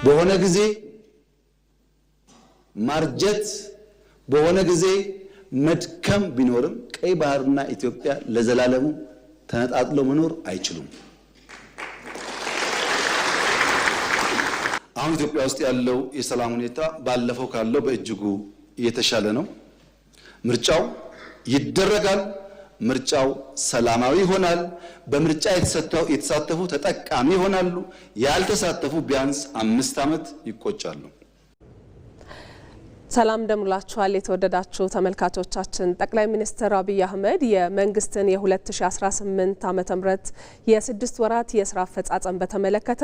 በሆነ ጊዜ ማርጀት በሆነ ጊዜ መድከም ቢኖርም ቀይ ባህርና ኢትዮጵያ ለዘላለሙ ተነጣጥለው መኖር አይችሉም። አሁን ኢትዮጵያ ውስጥ ያለው የሰላም ሁኔታ ባለፈው ካለው በእጅጉ የተሻለ ነው። ምርጫው ይደረጋል። ምርጫው ሰላማዊ ይሆናል። በምርጫ የተሳተፉ ተጠቃሚ ይሆናሉ። ያልተሳተፉ ቢያንስ 5 ዓመት ይቆጫሉ። ሰላም እንደምላችኋል የተወደዳችሁ ተመልካቾቻችን። ጠቅላይ ሚኒስትር አብይ አህመድ የመንግስትን የ2018 ዓመተ ምህረት የ6 ወራት የስራ አፈጻጸም በተመለከተ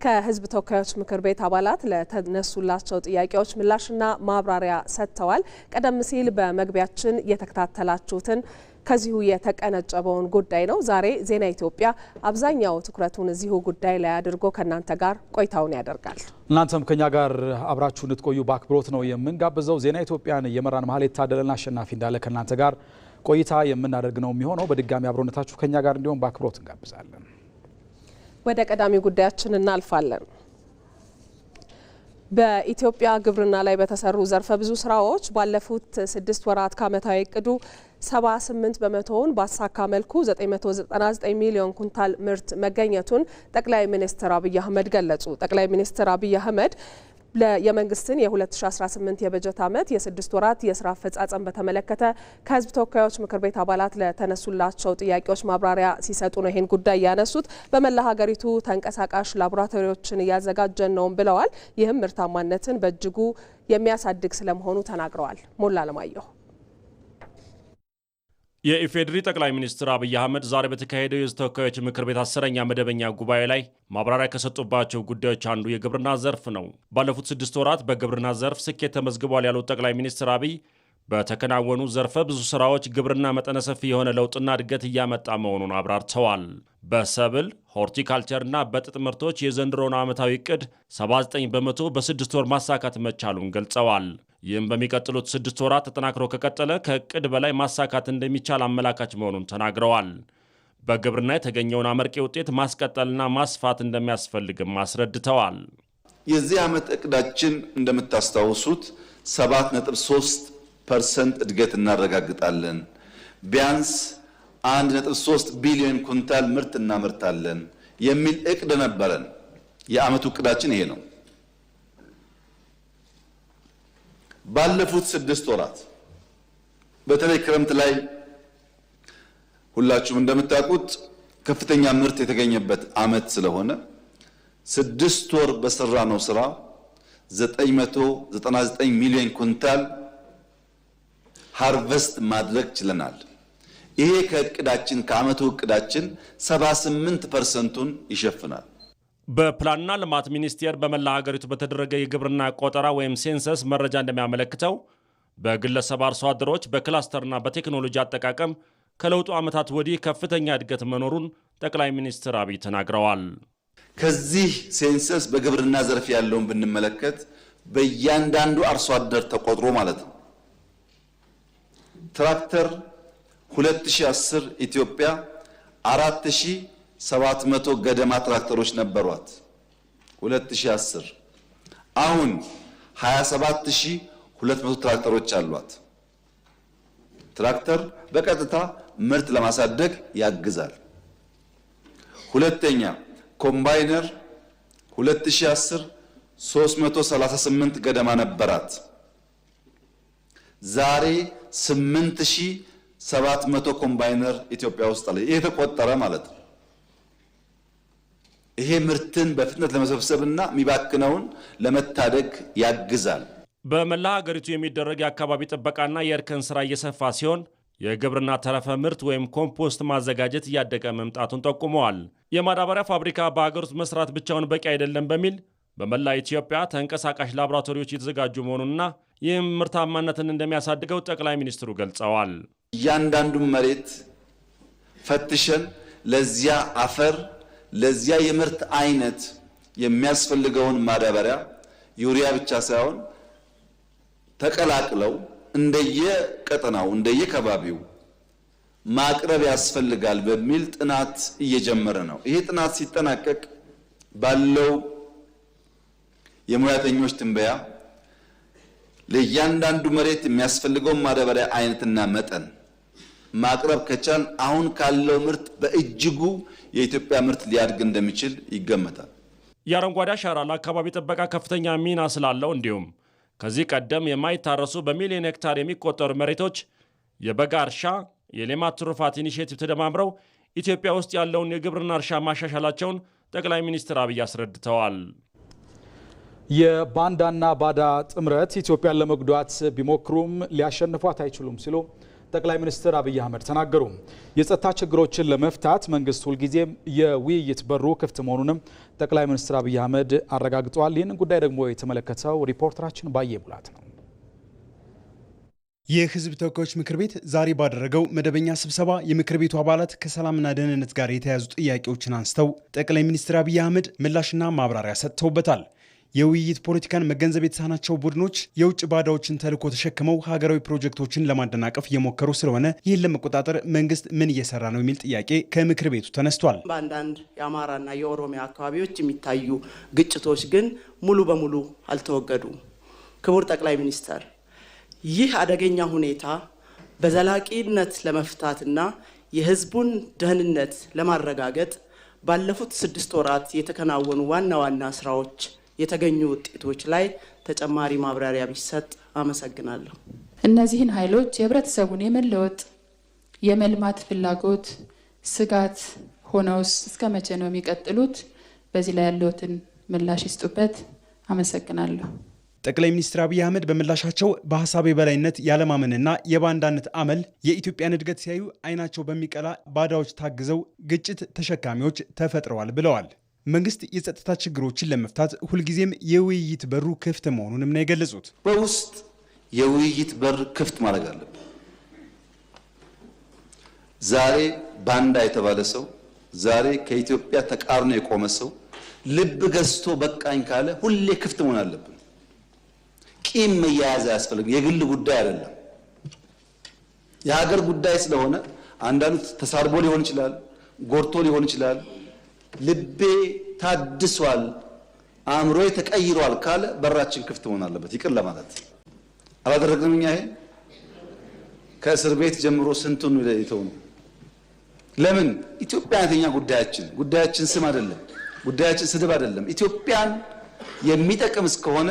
ከህዝብ ተወካዮች ምክር ቤት አባላት ለተነሱላቸው ጥያቄዎች ምላሽና ማብራሪያ ሰጥተዋል። ቀደም ሲል በመግቢያችን የተከታተላችሁትን ከዚሁ የተቀነጨበውን ጉዳይ ነው። ዛሬ ዜና ኢትዮጵያ አብዛኛው ትኩረቱን እዚሁ ጉዳይ ላይ አድርጎ ከናንተ ጋር ቆይታውን ያደርጋል። እናንተም ከኛ ጋር አብራችሁ እንድትቆዩ በአክብሮት ነው የምንጋብዘው። ዜና ኢትዮጵያን የመራን መሀሌት ታደለና አሸናፊ እንዳለ ከናንተ ጋር ቆይታ የምናደርግ ነው የሚሆነው። በድጋሚ አብሮነታችሁ ከኛ ጋር እንዲሆን በአክብሮት እንጋብዛለን። ወደ ቀዳሚ ጉዳያችን እናልፋለን። በኢትዮጵያ ግብርና ላይ በተሰሩ ዘርፈ ብዙ ስራዎች ባለፉት 6 ወራት ከዓመታዊ እቅዱ 78 በመቶውን ባሳካ መልኩ 999 ሚሊዮን ኩንታል ምርት መገኘቱን ጠቅላይ ሚኒስትር አብይ አህመድ ገለጹ። ጠቅላይ ሚኒስትር አብይ አህመድ የመንግስትን የ2018 የበጀት ዓመት የ6 ወራት የስራ አፈጻጸም በተመለከተ ከህዝብ ተወካዮች ምክር ቤት አባላት ለተነሱላቸው ጥያቄዎች ማብራሪያ ሲሰጡ ነው ይህን ጉዳይ ያነሱት። በመላ ሀገሪቱ ተንቀሳቃሽ ላቦራቶሪዎችን እያዘጋጀን ነው ብለዋል። ይህም ምርታማነትን በእጅጉ የሚያሳድግ ስለመሆኑ ተናግረዋል። ሞላ ለማየሁ የኢፌዴሪ ጠቅላይ ሚኒስትር አብይ አህመድ ዛሬ በተካሄደው የህዝብ ተወካዮች ምክር ቤት 10ኛ መደበኛ ጉባኤ ላይ ማብራሪያ ከሰጡባቸው ጉዳዮች አንዱ የግብርና ዘርፍ ነው። ባለፉት 6 ወራት በግብርና ዘርፍ ስኬት ተመዝግቧል ያሉት ጠቅላይ ሚኒስትር አብይ በተከናወኑ ዘርፈ ብዙ ስራዎች ግብርና መጠነ ሰፊ የሆነ ለውጥና እድገት እያመጣ መሆኑን አብራርተዋል። በሰብል ሆርቲካልቸርና በጥጥ ምርቶች የዘንድሮውን ዓመታዊ እቅድ 79 በመቶ በ6 ወር ማሳካት መቻሉን ገልጸዋል። ይህም በሚቀጥሉት 6 ወራት ተጠናክሮ ከቀጠለ ከእቅድ በላይ ማሳካት እንደሚቻል አመላካች መሆኑን ተናግረዋል። በግብርና የተገኘውን አመርቂ ውጤት ማስቀጠልና ማስፋት እንደሚያስፈልግም አስረድተዋል። የዚህ ዓመት እቅዳችን እንደምታስታውሱት 7.3% እድገት እናረጋግጣለን። ቢያንስ 1.3 ቢሊዮን ኩንታል ምርት እናመርታለን የሚል እቅድ ነበረን። የዓመቱ እቅዳችን ይሄ ነው። ባለፉት 6 ወራት በተለይ ክረምት ላይ ሁላችሁም እንደምታውቁት ከፍተኛ ምርት የተገኘበት ዓመት ስለሆነ 6 ወር በሰራነው ስራ 999 ሚሊዮን ኩንታል ሃርቨስት ማድረግ ችለናል። ይሄ ከእቅዳችን ከዓመቱ እቅዳችን 78%ን ይሸፍናል። በፕላንና ልማት ሚኒስቴር በመላ ሀገሪቱ በተደረገ የግብርና ቆጠራ ወይም ሴንሰስ መረጃ እንደሚያመለክተው በግለሰብ አርሶ አደሮች በክላስተርና በቴክኖሎጂ አጠቃቀም ከለውጡ ዓመታት ወዲህ ከፍተኛ እድገት መኖሩን ጠቅላይ ሚኒስትር አብይ ተናግረዋል። ከዚህ ሴንሰስ በግብርና ዘርፍ ያለውን ብንመለከት በእያንዳንዱ አርሶ አደር ተቆጥሮ ማለት ነው። ትራክተር 2010 ኢትዮጵያ 4700 ገደማ ትራክተሮች ነበሯት 2010። አሁን 27200 ትራክተሮች አሏት። ትራክተር በቀጥታ ምርት ለማሳደግ ያግዛል። ሁለተኛ ኮምባይነር 2010 338 ገደማ ነበራት። ዛሬ 8700 ኮምባይነር ኢትዮጵያ ውስጥ አለ። ይሄ ተቆጠረ ማለት ነው። ይሄ ምርትን በፍጥነት ለመሰብሰብና የሚባክነውን ለመታደግ ያግዛል። በመላ ሀገሪቱ የሚደረግ የአካባቢ ጥበቃና የእርከን ስራ እየሰፋ ሲሆን የግብርና ተረፈ ምርት ወይም ኮምፖስት ማዘጋጀት እያደገ መምጣቱን ጠቁመዋል። የማዳበሪያ ፋብሪካ በሀገር ውስጥ መስራት ብቻውን በቂ አይደለም በሚል በመላ ኢትዮጵያ ተንቀሳቃሽ ላቦራቶሪዎች የተዘጋጁ መሆኑንና ይህም ምርታማነትን እንደሚያሳድገው ጠቅላይ ሚኒስትሩ ገልጸዋል። እያንዳንዱን መሬት ፈትሸን ለዚያ አፈር ለዚያ የምርት አይነት የሚያስፈልገውን ማዳበሪያ ዩሪያ ብቻ ሳይሆን ተቀላቅለው እንደየቀጠናው እንደየከባቢው ማቅረብ ያስፈልጋል በሚል ጥናት እየጀመረ ነው። ይሄ ጥናት ሲጠናቀቅ ባለው የሙያተኞች ትንበያ ለእያንዳንዱ መሬት የሚያስፈልገውን ማዳበሪያ አይነትና መጠን ማቅረብ ከቻል አሁን ካለው ምርት በእጅጉ የኢትዮጵያ ምርት ሊያድግ እንደሚችል ይገመታል። የአረንጓዴ አሻራ ለአካባቢ ጥበቃ ከፍተኛ ሚና ስላለው እንዲሁም ከዚህ ቀደም የማይታረሱ በሚሊዮን ሄክታር የሚቆጠሩ መሬቶች የበጋ እርሻ የሌማት ትሩፋት ኢኒሼቲቭ ተደማምረው ኢትዮጵያ ውስጥ ያለውን የግብርና እርሻ ማሻሻላቸውን ጠቅላይ ሚኒስትር አብይ አስረድተዋል። የባንዳና ባዳ ጥምረት ኢትዮጵያን ለመጉዳት ቢሞክሩም ሊያሸንፏት አይችሉም ሲሉ ጠቅላይ ሚኒስትር አብይ አህመድ ተናገሩ። የጸጥታ ችግሮችን ለመፍታት መንግስት ሁልጊዜም የውይይት በሩ ክፍት መሆኑንም ጠቅላይ ሚኒስትር አብይ አህመድ አረጋግጠዋል። ይህንን ጉዳይ ደግሞ የተመለከተው ሪፖርተራችን ባየ ሙላት ነው። የህዝብ ተወካዮች ምክር ቤት ዛሬ ባደረገው መደበኛ ስብሰባ የምክር ቤቱ አባላት ከሰላምና ደህንነት ጋር የተያያዙ ጥያቄዎችን አንስተው ጠቅላይ ሚኒስትር አብይ አህመድ ምላሽና ማብራሪያ ሰጥተውበታል። የውይይት ፖለቲካን መገንዘብ የተሳናቸው ቡድኖች የውጭ ባዳዎችን ተልዕኮ ተሸክመው ሀገራዊ ፕሮጀክቶችን ለማደናቀፍ እየሞከሩ ስለሆነ ይህን ለመቆጣጠር መንግስት ምን እየሰራ ነው የሚል ጥያቄ ከምክር ቤቱ ተነስቷል። በአንዳንድ የአማራና የኦሮሚያ አካባቢዎች የሚታዩ ግጭቶች ግን ሙሉ በሙሉ አልተወገዱም። ክቡር ጠቅላይ ሚኒስትር፣ ይህ አደገኛ ሁኔታ በዘላቂነት ለመፍታትና የህዝቡን ደህንነት ለማረጋገጥ ባለፉት 6 ወራት የተከናወኑ ዋና ዋና ስራዎች የተገኙ ውጤቶች ላይ ተጨማሪ ማብራሪያ ቢሰጥ አመሰግናለሁ። እነዚህን ኃይሎች የህብረተሰቡን የመለወጥ የመልማት ፍላጎት ስጋት ሆነውስ እስከ መቼ ነው የሚቀጥሉት? በዚህ ላይ ያለውትን ምላሽ ይስጡበት። አመሰግናለሁ። ጠቅላይ ሚኒስትር አብይ አህመድ በምላሻቸው በሀሳብ የበላይነት ያለማመንና የባንዳነት አመል የኢትዮጵያን እድገት ሲያዩ አይናቸው በሚቀላ ባዳዎች ታግዘው ግጭት ተሸካሚዎች ተፈጥረዋል ብለዋል። መንግስት የጸጥታ ችግሮችን ለመፍታት ሁልጊዜም የውይይት በሩ ክፍት መሆኑንም ነው የገለጹት። በውስጥ የውይይት በር ክፍት ማድረግ አለብን። ዛሬ ባንዳ የተባለ ሰው፣ ዛሬ ከኢትዮጵያ ተቃርኖ የቆመ ሰው ልብ ገዝቶ በቃኝ ካለ ሁሌ ክፍት መሆን አለብን። ቂም መያያዝ አያስፈልግም። የግል ጉዳይ አይደለም፣ የሀገር ጉዳይ ስለሆነ አንዳንዱ ተሳርቦ ሊሆን ይችላል፣ ጎርቶ ሊሆን ይችላል። ልቤ ታድሷል፣ አእምሮዬ ተቀይሯል ካለ በራችን ክፍት መሆን አለበት። ይቅር ለማለት አላደረግንም። እኛ ይሄ ከእስር ቤት ጀምሮ ስንቱን ይተው ነው። ለምን? ኢትዮጵያ አይነተኛ ጉዳያችን ስም አይደለም፣ ጉዳያችን ስድብ አይደለም። ኢትዮጵያን የሚጠቅም እስከሆነ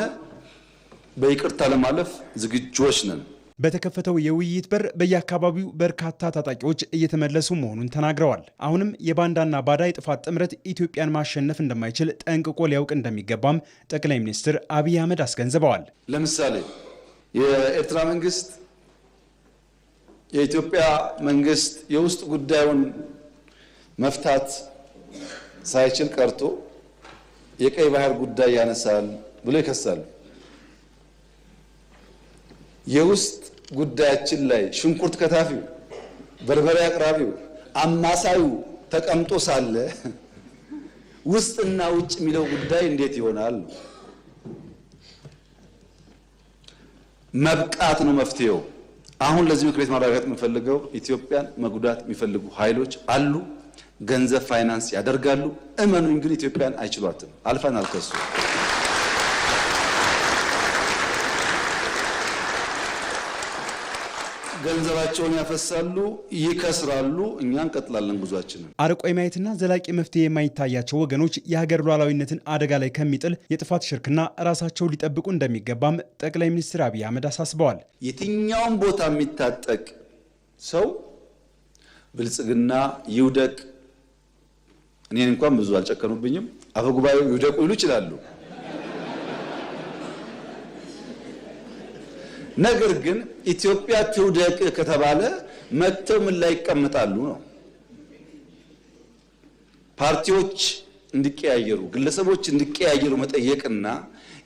በይቅርታ ለማለፍ ዝግጁዎች ነን። በተከፈተው የውይይት በር በየአካባቢው በርካታ ታጣቂዎች እየተመለሱ መሆኑን ተናግረዋል። አሁንም የባንዳና ባዳ የጥፋት ጥምረት ኢትዮጵያን ማሸነፍ እንደማይችል ጠንቅቆ ሊያውቅ እንደሚገባም ጠቅላይ ሚኒስትር አብይ አህመድ አስገንዝበዋል። ለምሳሌ የኤርትራ መንግስት የኢትዮጵያ መንግስት የውስጥ ጉዳዩን መፍታት ሳይችል ቀርቶ የቀይ ባህር ጉዳይ ያነሳል ብሎ ይከሳሉ። የውስጥ ጉዳያችን ላይ ሽንኩርት ከታፊው፣ በርበሬ አቅራቢው፣ አማሳዩ ተቀምጦ ሳለ ውስጥና ውጭ የሚለው ጉዳይ እንዴት ይሆናል? መብቃት ነው መፍትሄው። አሁን ለዚህ ምክር ቤት ማረጋገጥ የምፈልገው ኢትዮጵያን መጉዳት የሚፈልጉ ኃይሎች አሉ። ገንዘብ ፋይናንስ ያደርጋሉ። እመኑኝ ግን ኢትዮጵያን አይችሏትም። አልፈናል ከሱ። ገንዘባቸውን ያፈሳሉ፣ ይከስራሉ። እኛ እንቀጥላለን ጉዟችንን። አርቆ የማየትና ዘላቂ መፍትሄ የማይታያቸው ወገኖች የሀገር ሉዓላዊነትን አደጋ ላይ ከሚጥል የጥፋት ሽርክና ራሳቸው ሊጠብቁ እንደሚገባም ጠቅላይ ሚኒስትር አብይ አህመድ አሳስበዋል። የትኛውም ቦታ የሚታጠቅ ሰው ብልጽግና ይውደቅ፣ እኔን እንኳን ብዙ አልጨከኑብኝም፣ አፈጉባኤው ይውደቁ ይሉ ይችላሉ። ነገር ግን ኢትዮጵያ ትውደቅ ከተባለ መተው ምን ላይ ይቀመጣሉ ነው። ፓርቲዎች እንዲቀያየሩ፣ ግለሰቦች እንዲቀያየሩ መጠየቅና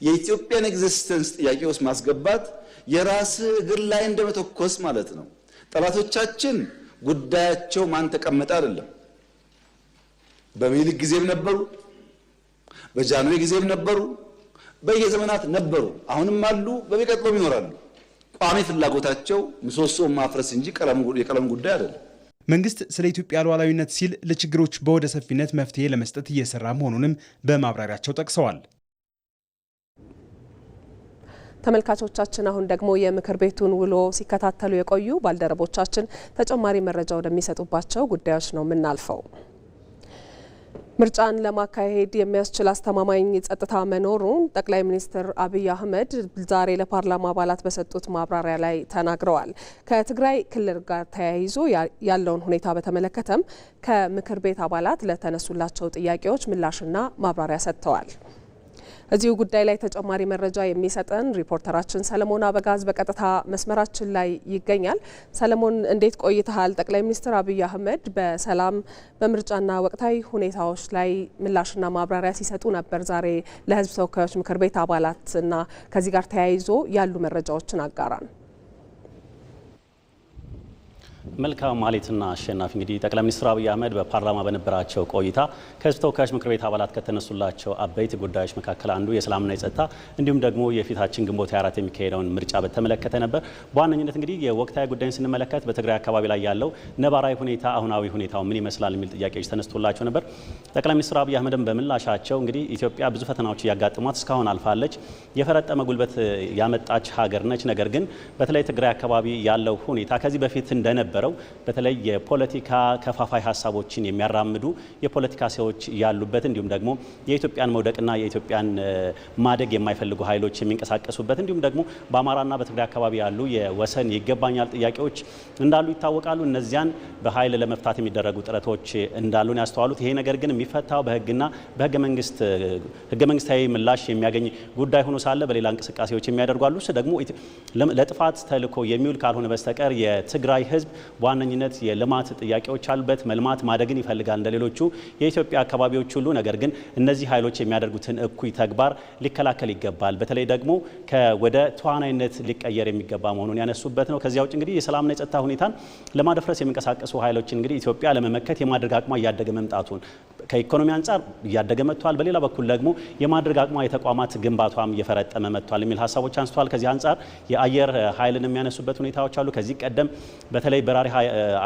የኢትዮጵያን ኤግዚስተንስ ጥያቄ ውስጥ ማስገባት የራስ እግር ላይ እንደመተኮስ ማለት ነው። ጠላቶቻችን ጉዳያቸው ማን ተቀመጠ አይደለም። በሚኒልክ ጊዜም ነበሩ፣ በጃንሆይ ጊዜም ነበሩ፣ በየዘመናት ነበሩ፣ አሁንም አሉ፣ በሚቀጥለውም ይኖራሉ። ቋሚ ፍላጎታቸው ምሰሶ ማፍረስ እንጂ የቀለም ጉዳይ አይደለም። መንግስት ስለ ኢትዮጵያ ሉዓላዊነት ሲል ለችግሮች በወደ ሰፊነት መፍትሄ ለመስጠት እየሰራ መሆኑንም በማብራሪያቸው ጠቅሰዋል። ተመልካቾቻችን አሁን ደግሞ የምክር ቤቱን ውሎ ሲከታተሉ የቆዩ ባልደረቦቻችን ተጨማሪ መረጃ ወደሚሰጡባቸው ጉዳዮች ነው የምናልፈው። ምርጫን ለማካሄድ የሚያስችል አስተማማኝ ጸጥታ መኖሩን ጠቅላይ ሚኒስትር አብይ አህመድ ዛሬ ለፓርላማ አባላት በሰጡት ማብራሪያ ላይ ተናግረዋል። ከትግራይ ክልል ጋር ተያይዞ ያለውን ሁኔታ በተመለከተም ከምክር ቤት አባላት ለተነሱላቸው ጥያቄዎች ምላሽና ማብራሪያ ሰጥተዋል። እዚሁ ጉዳይ ላይ ተጨማሪ መረጃ የሚሰጠን ሪፖርተራችን ሰለሞን አበጋዝ በቀጥታ መስመራችን ላይ ይገኛል። ሰለሞን እንዴት ቆይተሃል? ጠቅላይ ሚኒስትር አብይ አህመድ በሰላም በምርጫና ወቅታዊ ሁኔታዎች ላይ ምላሽና ማብራሪያ ሲሰጡ ነበር ዛሬ ለሕዝብ ተወካዮች ምክር ቤት አባላትና ከዚህ ጋር ተያይዞ ያሉ መረጃዎችን አጋራን። መልካም ማለትና አሸናፊ እንግዲህ ጠቅላይ ሚኒስትር አብይ አህመድ በፓርላማ በነበራቸው ቆይታ ከሕዝብ ተወካዮች ምክር ቤት አባላት ከተነሱላቸው አበይት ጉዳዮች መካከል አንዱ የሰላምና የጸጥታ እንዲሁም ደግሞ የፊታችን ግንቦት 24 የሚካሄደውን ምርጫ በተመለከተ ነበር። በዋነኝነት እንግዲህ የወቅታዊ ጉዳይን ስንመለከት በትግራይ አካባቢ ላይ ያለው ነባራዊ ሁኔታ አሁናዊ ሁኔታው ምን ይመስላል የሚል ጥያቄዎች ተነስቶላቸው ነበር። ጠቅላይ ሚኒስትር አብይ አህመድም በምላሻቸው እንግዲህ ኢትዮጵያ ብዙ ፈተናዎች እያጋጠሟት እስካሁን አልፋለች። የፈረጠመ ጉልበት ያመጣች ሀገር ነች። ነገር ግን በተለይ ትግራይ አካባቢ ያለው ሁኔታ ከዚህ በፊት እንደነበረው በተለይ የፖለቲካ ከፋፋይ ሀሳቦችን የሚያራምዱ የፖለቲካ ሰዎች ያሉበት እንዲሁም ደግሞ የኢትዮጵያን መውደቅና የኢትዮጵያን ማደግ የማይፈልጉ ኃይሎች የሚንቀሳቀሱበት እንዲሁም ደግሞ በአማራና በትግራይ አካባቢ ያሉ የወሰን ይገባኛል ጥያቄዎች እንዳሉ ይታወቃሉ። እነዚያን በኃይል ለመፍታት የሚደረጉ ጥረቶች እንዳሉን ያስተዋሉት። ይሄ ነገር ግን የሚፈታው በህግና በህገ መንግስታዊ ምላሽ የሚያገኝ ጉዳይ ሆኖ ሳለ በሌላ እንቅስቃሴዎች የሚያደርጉ አሉ። እሱ ደግሞ ለጥፋት ተልዕኮ የሚውል ካልሆነ በስተቀር የትግራይ ህዝብ በዋነኝነት የልማት ጥያቄዎች አሉበት። መልማት ማደግን ይፈልጋል እንደሌሎቹ የኢትዮጵያ አካባቢዎች ሁሉ። ነገር ግን እነዚህ ኃይሎች የሚያደርጉትን እኩይ ተግባር ሊከላከል ይገባል። በተለይ ደግሞ ወደ ተዋናይነት ሊቀየር የሚገባ መሆኑን ያነሱበት ነው። ከዚያ ውጭ እንግዲህ የሰላምና የጸጥታ ሁኔታን ለማደፍረስ የሚንቀሳቀሱ ኃይሎችን እንግዲህ ኢትዮጵያ ለመመከት የማድረግ አቅሟ እያደገ መምጣቱን ከኢኮኖሚ አንጻር እያደገ መጥቷል። በሌላ በኩል ደግሞ የማድረግ አቅሟ የተቋማት ግንባቷም እየፈረጠመ መጥቷል የሚል ሀሳቦች አንስተዋል። ከዚህ አንጻር የአየር ኃይልን የሚያነሱበት ሁኔታዎች አሉ። ከዚህ ቀደም በተለይ በራሪ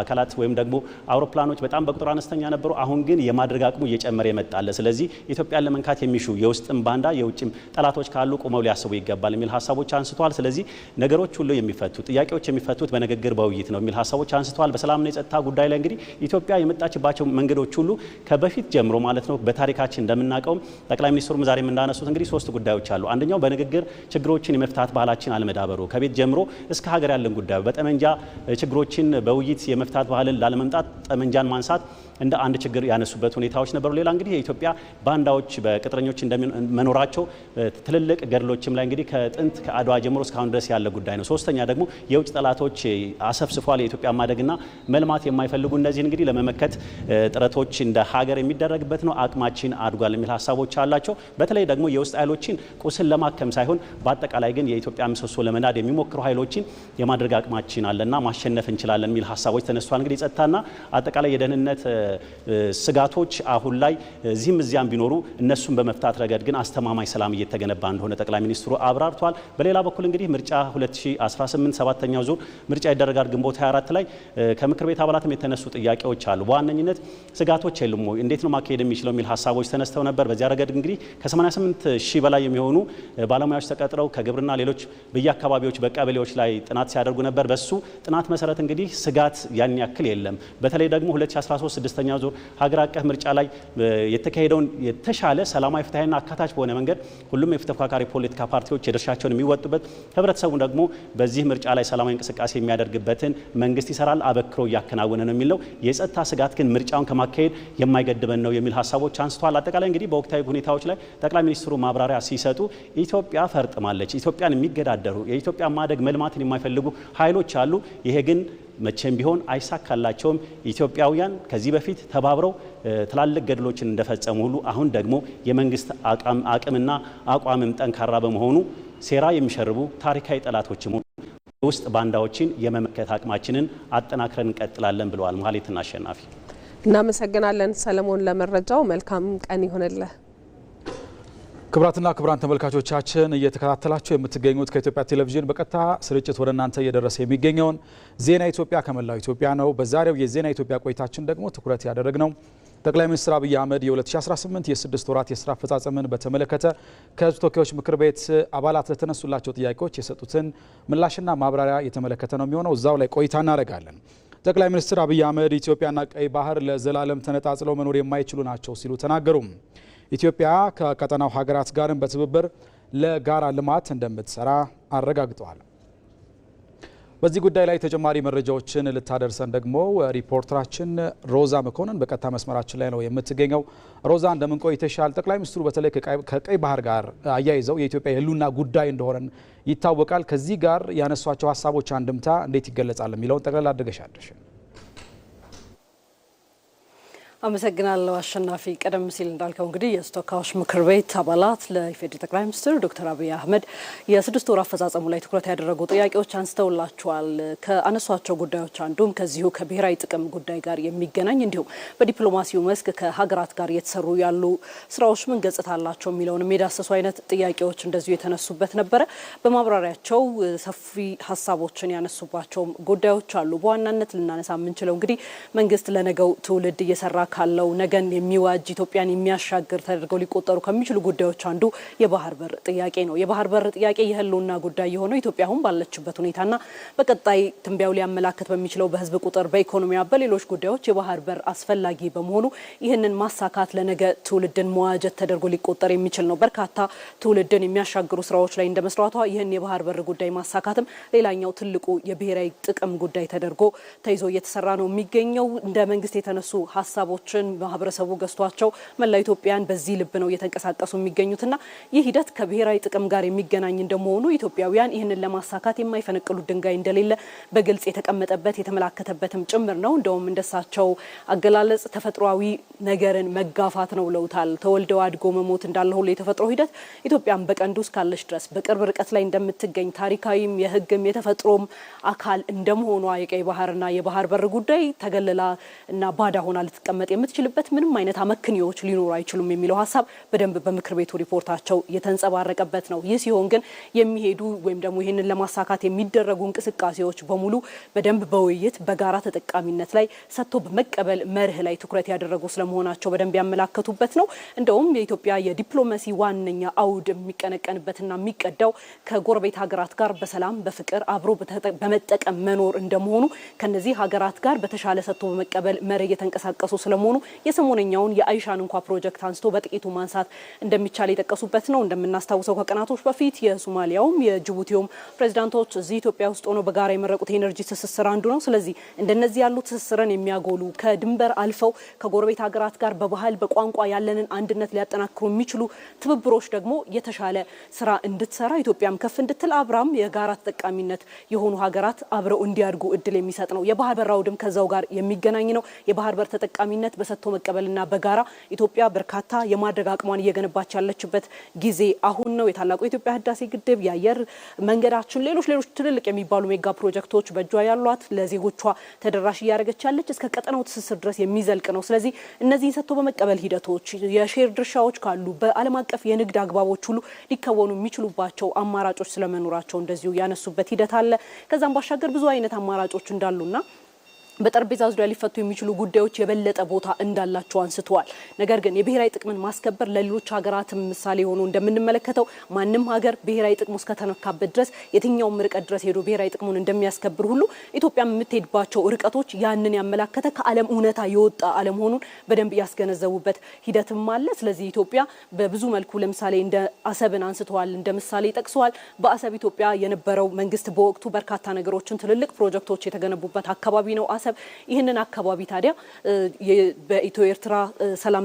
አካላት ወይም ደግሞ አውሮፕላኖች በጣም በቁጥር አነስተኛ ነበሩ። አሁን ግን የማድረግ አቅሙ እየጨመረ ይመጣል። ስለዚህ ኢትዮጵያን ለመንካት የሚሹ የውስጥም ባንዳ የውጭም ጠላቶች ካሉ ቆመው ሊያስቡ ይገባል የሚል ሀሳቦች አንስተዋል። ስለዚህ ነገሮች ሁሉ የሚፈቱ ጥያቄዎች የሚፈቱት በንግግር በውይይት ነው የሚል ሀሳቦች አንስተዋል። በሰላምና የጸጥታ ጉዳይ ላይ እንግዲህ ኢትዮጵያ የመጣችባቸው መንገዶች ሁሉ ከበፊት ጀምሮ ማለት ነው በታሪካችን እንደምናውቀውም ጠቅላይ ሚኒስትሩም ዛሬም እንዳነሱት እንግዲህ ሶስት ጉዳዮች አሉ። አንደኛው በንግግር ችግሮችን የመፍታት ባህላችን አለመዳበሩ፣ ከቤት ጀምሮ እስከ ሀገር ያለን ጉዳዩ በጠመንጃ ችግሮችን በውይይት የመፍታት ባህልን ላለመምጣት ጠመንጃን ማንሳት እንደ አንድ ችግር ያነሱበት ሁኔታዎች ነበሩ። ሌላ እንግዲህ የኢትዮጵያ ባንዳዎች በቅጥረኞች እንደመኖራቸው ትልልቅ ገድሎችም ላይ እንግዲህ ከጥንት ከአድዋ ጀምሮ እስካሁን ድረስ ያለ ጉዳይ ነው። ሶስተኛ ደግሞ የውጭ ጠላቶች አሰፍስፏል የኢትዮጵያ ማደግና መልማት የማይፈልጉ እነዚህን እንግዲህ ለመመከት ጥረቶች እንደ ሀገር የሚደረግበት ነው። አቅማችን አድጓል የሚል ሀሳቦች አላቸው። በተለይ ደግሞ የውስጥ ኃይሎችን ቁስል ለማከም ሳይሆን በአጠቃላይ ግን የኢትዮጵያ ምሰሶ ለመናድ የሚሞክሩ ኃይሎችን የማድረግ አቅማችን አለና ማሸነፍ እንችላለን የሚል ሀሳቦች ተነስቷል። እንግዲህ ጸጥታና አጠቃላይ የደህንነት ስጋቶች አሁን ላይ እዚህም እዚያም ቢኖሩ እነሱን በመፍታት ረገድ ግን አስተማማኝ ሰላም እየተገነባ እንደሆነ ጠቅላይ ሚኒስትሩ አብራርቷል። በሌላ በኩል እንግዲህ ምርጫ 2018 7ኛው ዙር ምርጫ ይደረጋል ግንቦት 24 ላይ ከምክር ቤት አባላትም የተነሱ ጥያቄዎች አሉ። በዋነኝነት ስጋቶች የሉም ወይ እንዴት ነው ማካሄድ የሚችለው የሚል ሀሳቦች ተነስተው ነበር። በዚያ ረገድ እንግዲህ ከ88 ሺህ በላይ የሚሆኑ ባለሙያዎች ተቀጥረው ከግብርና ሌሎች በየአካባቢዎች በቀበሌዎች ላይ ጥናት ሲያደርጉ ነበር። በሱ ጥናት መሰረት እንግዲህ ስጋት ያን ያክል የለም። በተለይ ደግሞ 2013 6ኛው ዙር ሀገር አቀፍ ምርጫ ላይ የተካሄደውን የተሻለ ሰላማዊ ፍትሃዊና አካታች በሆነ መንገድ ሁሉም የተፎካካሪ ፖለቲካ ፓርቲዎች የድርሻቸውን የሚወጡበት ህብረተሰቡ ደግሞ በዚህ ምርጫ ላይ ሰላማዊ እንቅስቃሴ የሚያደርግበትን መንግስት ይሰራል አበክሮ እያከናወነ ነው የሚለው። የጸጥታ ስጋት ግን ምርጫውን ከማካሄድ የማይገድበን ነው የሚል ሀሳቦች አንስተዋል። አጠቃላይ እንግዲህ በወቅታዊ ሁኔታዎች ላይ ጠቅላይ ሚኒስትሩ ማብራሪያ ሲሰጡ ኢትዮጵያ ፈርጥማለች፣ ኢትዮጵያን የሚገዳደሩ የኢትዮጵያ ማደግ መልማትን የማይፈልጉ ኃይሎች አሉ። ይሄ ግን መቼም ቢሆን አይሳካላቸውም። ኢትዮጵያውያን ከዚህ በፊት ተባብረው ትላልቅ ገድሎችን እንደፈጸሙ ሁሉ አሁን ደግሞ የመንግስት አቅምና አቋምም ጠንካራ በመሆኑ ሴራ የሚሸርቡ ታሪካዊ ጠላቶችም ውስጥ ባንዳዎችን የመመከት አቅማችንን አጠናክረን እንቀጥላለን ብለዋል። መሀሌትና አሸናፊ እናመሰግናለን። ሰለሞን ለመረጃው መልካም ቀን ይሆንልህ። ክቡራትና ክቡራን ተመልካቾቻችን እየተከታተላችሁ የምትገኙት ከኢትዮጵያ ቴሌቪዥን በቀጥታ ስርጭት ወደ እናንተ እየደረሰ የሚገኘውን ዜና ኢትዮጵያ ከመላው ኢትዮጵያ ነው። በዛሬው የዜና ኢትዮጵያ ቆይታችን ደግሞ ትኩረት ያደረግነው ጠቅላይ ሚኒስትር አብይ አህመድ የ2018 የ6 ወራት የስራ አፈጻጸምን በተመለከተ ከህዝብ ተወካዮች ምክር ቤት አባላት ለተነሱላቸው ጥያቄዎች የሰጡትን ምላሽና ማብራሪያ የተመለከተ ነው የሚሆነው። እዛው ላይ ቆይታ እናደርጋለን። ጠቅላይ ሚኒስትር አብይ አህመድ ኢትዮጵያና ቀይ ባህር ለዘላለም ተነጣጥለው መኖር የማይችሉ ናቸው ሲሉ ተናገሩ። ኢትዮጵያ ከቀጠናው ሀገራት ጋርም በትብብር ለጋራ ልማት እንደምትሰራ አረጋግጠዋል። በዚህ ጉዳይ ላይ ተጨማሪ መረጃዎችን ልታደርሰን ደግሞ ሪፖርተራችን ሮዛ መኮንን በቀጥታ መስመራችን ላይ ነው የምትገኘው። ሮዛ እንደምን ቆይተሻል? ጠቅላይ ሚኒስትሩ በተለይ ከቀይ ባህር ጋር አያይዘው የኢትዮጵያ የህልውና ጉዳይ እንደሆነ ይታወቃል። ከዚህ ጋር ያነሷቸው ሀሳቦች አንድምታ እንዴት ይገለጻል የሚለውን ጠቅላላ አድርገሽ አድርሽ። አመሰግናለሁ አሸናፊ። ቀደም ሲል እንዳልከው እንግዲህ የተወካዮች ምክር ቤት አባላት ለኢፌዴሪ ጠቅላይ ሚኒስትር ዶክተር አብይ አህመድ የ6 ወር አፈጻጸሙ ላይ ትኩረት ያደረጉ ጥያቄዎች አንስተውላቸዋል። ከአነሷቸው ጉዳዮች አንዱም ከዚሁ ከብሔራዊ ጥቅም ጉዳይ ጋር የሚገናኝ እንዲሁም በዲፕሎማሲው መስክ ከሀገራት ጋር እየተሰሩ ያሉ ስራዎች ምን ገጽታ አላቸው የሚለውን የዳሰሱ አይነት ጥያቄዎች እንደዚሁ የተነሱበት ነበረ። በማብራሪያቸው ሰፊ ሀሳቦችን ያነሱባቸው ጉዳዮች አሉ። በዋናነት ልናነሳ የምንችለው እንግዲህ መንግስት ለነገው ትውልድ እየሰራ ካለው ነገን የሚዋጅ ኢትዮጵያን የሚያሻግር ተደርገው ሊቆጠሩ ከሚችሉ ጉዳዮች አንዱ የባህር በር ጥያቄ ነው። የባህር በር ጥያቄ የህልውና ጉዳይ የሆነው ኢትዮጵያ አሁን ባለችበት ሁኔታና በቀጣይ ትንበያው ሊያመላክት በሚችለው በህዝብ ቁጥር፣ በኢኮኖሚያ፣ በሌሎች ጉዳዮች የባህር በር አስፈላጊ በመሆኑ ይህንን ማሳካት ለነገ ትውልድን መዋጀት ተደርጎ ሊቆጠር የሚችል ነው። በርካታ ትውልድን የሚያሻግሩ ስራዎች ላይ እንደመስራቷ ይህን የባህር በር ጉዳይ ማሳካትም ሌላኛው ትልቁ የብሔራዊ ጥቅም ጉዳይ ተደርጎ ተይዞ እየተሰራ ነው የሚገኘው። እንደ መንግስት የተነሱ ሀሳቦች ማህበረሰቡ ገዝቷቸው መላ ኢትዮጵያን በዚህ ልብ ነው እየተንቀሳቀሱ የሚገኙትና ይህ ሂደት ከብሔራዊ ጥቅም ጋር የሚገናኝ እንደመሆኑ ኢትዮጵያውያን ይህንን ለማሳካት የማይፈነቅሉት ድንጋይ እንደሌለ በግልጽ የተቀመጠበት የተመላከተበትም ጭምር ነው። እንደውም እንደሳቸው አገላለጽ ተፈጥሯዊ ነገርን መጋፋት ነው ብለውታል። ተወልደው አድጎ መሞት እንዳለ ሁሉ የተፈጥሮ ሂደት ኢትዮጵያን በቀንዱ እስካለች ድረስ በቅርብ ርቀት ላይ እንደምትገኝ ታሪካዊም የህግም የተፈጥሮም አካል እንደመሆኗ የቀይ ባህርና የባህር በር ጉዳይ ተገለላ እና ባዳ ሆና ልትቀመጥ የምትችልበት ምንም አይነት አመክንዮዎች ሊኖሩ አይችሉም የሚለው ሀሳብ በደንብ በምክር ቤቱ ሪፖርታቸው የተንጸባረቀበት ነው። ይህ ሲሆን ግን የሚሄዱ ወይም ደግሞ ይህንን ለማሳካት የሚደረጉ እንቅስቃሴዎች በሙሉ በደንብ በውይይት በጋራ ተጠቃሚነት ላይ ሰጥቶ በመቀበል መርህ ላይ ትኩረት ያደረጉ ስለመሆናቸው በደንብ ያመላከቱበት ነው። እንደውም የኢትዮጵያ የዲፕሎማሲ ዋነኛ አውድ የሚቀነቀንበትና የሚቀዳው ከጎረቤት ሀገራት ጋር በሰላም በፍቅር አብሮ በመጠቀም መኖር እንደመሆኑ ከነዚህ ሀገራት ጋር በተሻለ ሰጥቶ በመቀበል መርህ የተንቀሳቀሱ ስለመሆኑ የሰሞነኛውን የአይሻን እንኳ ፕሮጀክት አንስቶ በጥቂቱ ማንሳት እንደሚቻል የጠቀሱበት ነው። እንደምናስታውሰው ከቀናቶች በፊት የሶማሊያውም የጅቡቲውም ፕሬዝዳንቶች እዚህ ኢትዮጵያ ውስጥ ሆነው በጋራ የመረቁት የኤነርጂ ትስስር አንዱ ነው። ስለዚህ እንደነዚህ ያሉ ትስስርን የሚያጎሉ ከድንበር አልፈው ከጎረቤት ሀገራት ጋር በባህል በቋንቋ ያለንን አንድነት ሊያጠናክሩ የሚችሉ ትብብሮች ደግሞ የተሻለ ስራ እንድትሰራ ኢትዮጵያም ከፍ እንድትል አብራም የጋራ ተጠቃሚነት የሆኑ ሀገራት አብረው እንዲያድጉ እድል የሚሰጥ ነው። የባህር በር አውድም ከዛው ጋር የሚገናኝ ነው። የባህር በር ተጠቃሚነት በሰጥቶ መቀበልና በጋራ ኢትዮጵያ በርካታ የማድረግ አቅሟን እየገነባች ያለችበት ጊዜ አሁን ነው። የታላቁ የኢትዮጵያ ህዳሴ ግድብ፣ የአየር መንገዳችን፣ ሌሎች ትልልቅ የሚባሉ ሜጋ ፕሮጀክቶች በእጇ ያሏት ለዜጎቿ ተደራሽ እያደረገች ያለች እስከ ቀጠናው ትስስር ድረስ የሚዘልቅ ነው። ስለዚህ እነዚህን ሰጥቶ በመቀበል ሂደቶች የሼር ድርሻዎች ካሉ በዓለም አቀፍ የንግድ አግባቦች ሁሉ ሊከወኑ የሚችሉባቸው አማራጮች ስለመኖራቸው እንደዚሁ ያነሱበት ሂደት አለ። ከዛም ባሻገር ብዙ አይነት አማራጮች እንዳሉና በጠረጴዛ ዙሪያ ሊፈቱ የሚችሉ ጉዳዮች የበለጠ ቦታ እንዳላቸው አንስተዋል። ነገር ግን የብሔራዊ ጥቅምን ማስከበር ለሌሎች ሀገራት ምሳሌ ሆኖ እንደምንመለከተው ማንም ሀገር ብሔራዊ ጥቅሙ እስከተነካበት ድረስ የትኛውም ርቀት ድረስ ሄዶ ብሔራዊ ጥቅሙን እንደሚያስከብር ሁሉ ኢትዮጵያ የምትሄድባቸው ርቀቶች ያንን ያመላከተ ከዓለም እውነታ የወጣ አለመሆኑን በደንብ ያስገነዘቡበት ሂደትም አለ። ስለዚህ ኢትዮጵያ በብዙ መልኩ ለምሳሌ እንደ አሰብን አንስተዋል፣ እንደ ምሳሌ ጠቅሰዋል። በአሰብ ኢትዮጵያ የነበረው መንግስት በወቅቱ በርካታ ነገሮችን ትልልቅ ፕሮጀክቶች የተገነቡበት አካባቢ ነው አሰብ። ይህንን አካባቢ ታዲያ በኢትዮ ኤርትራ ሰላም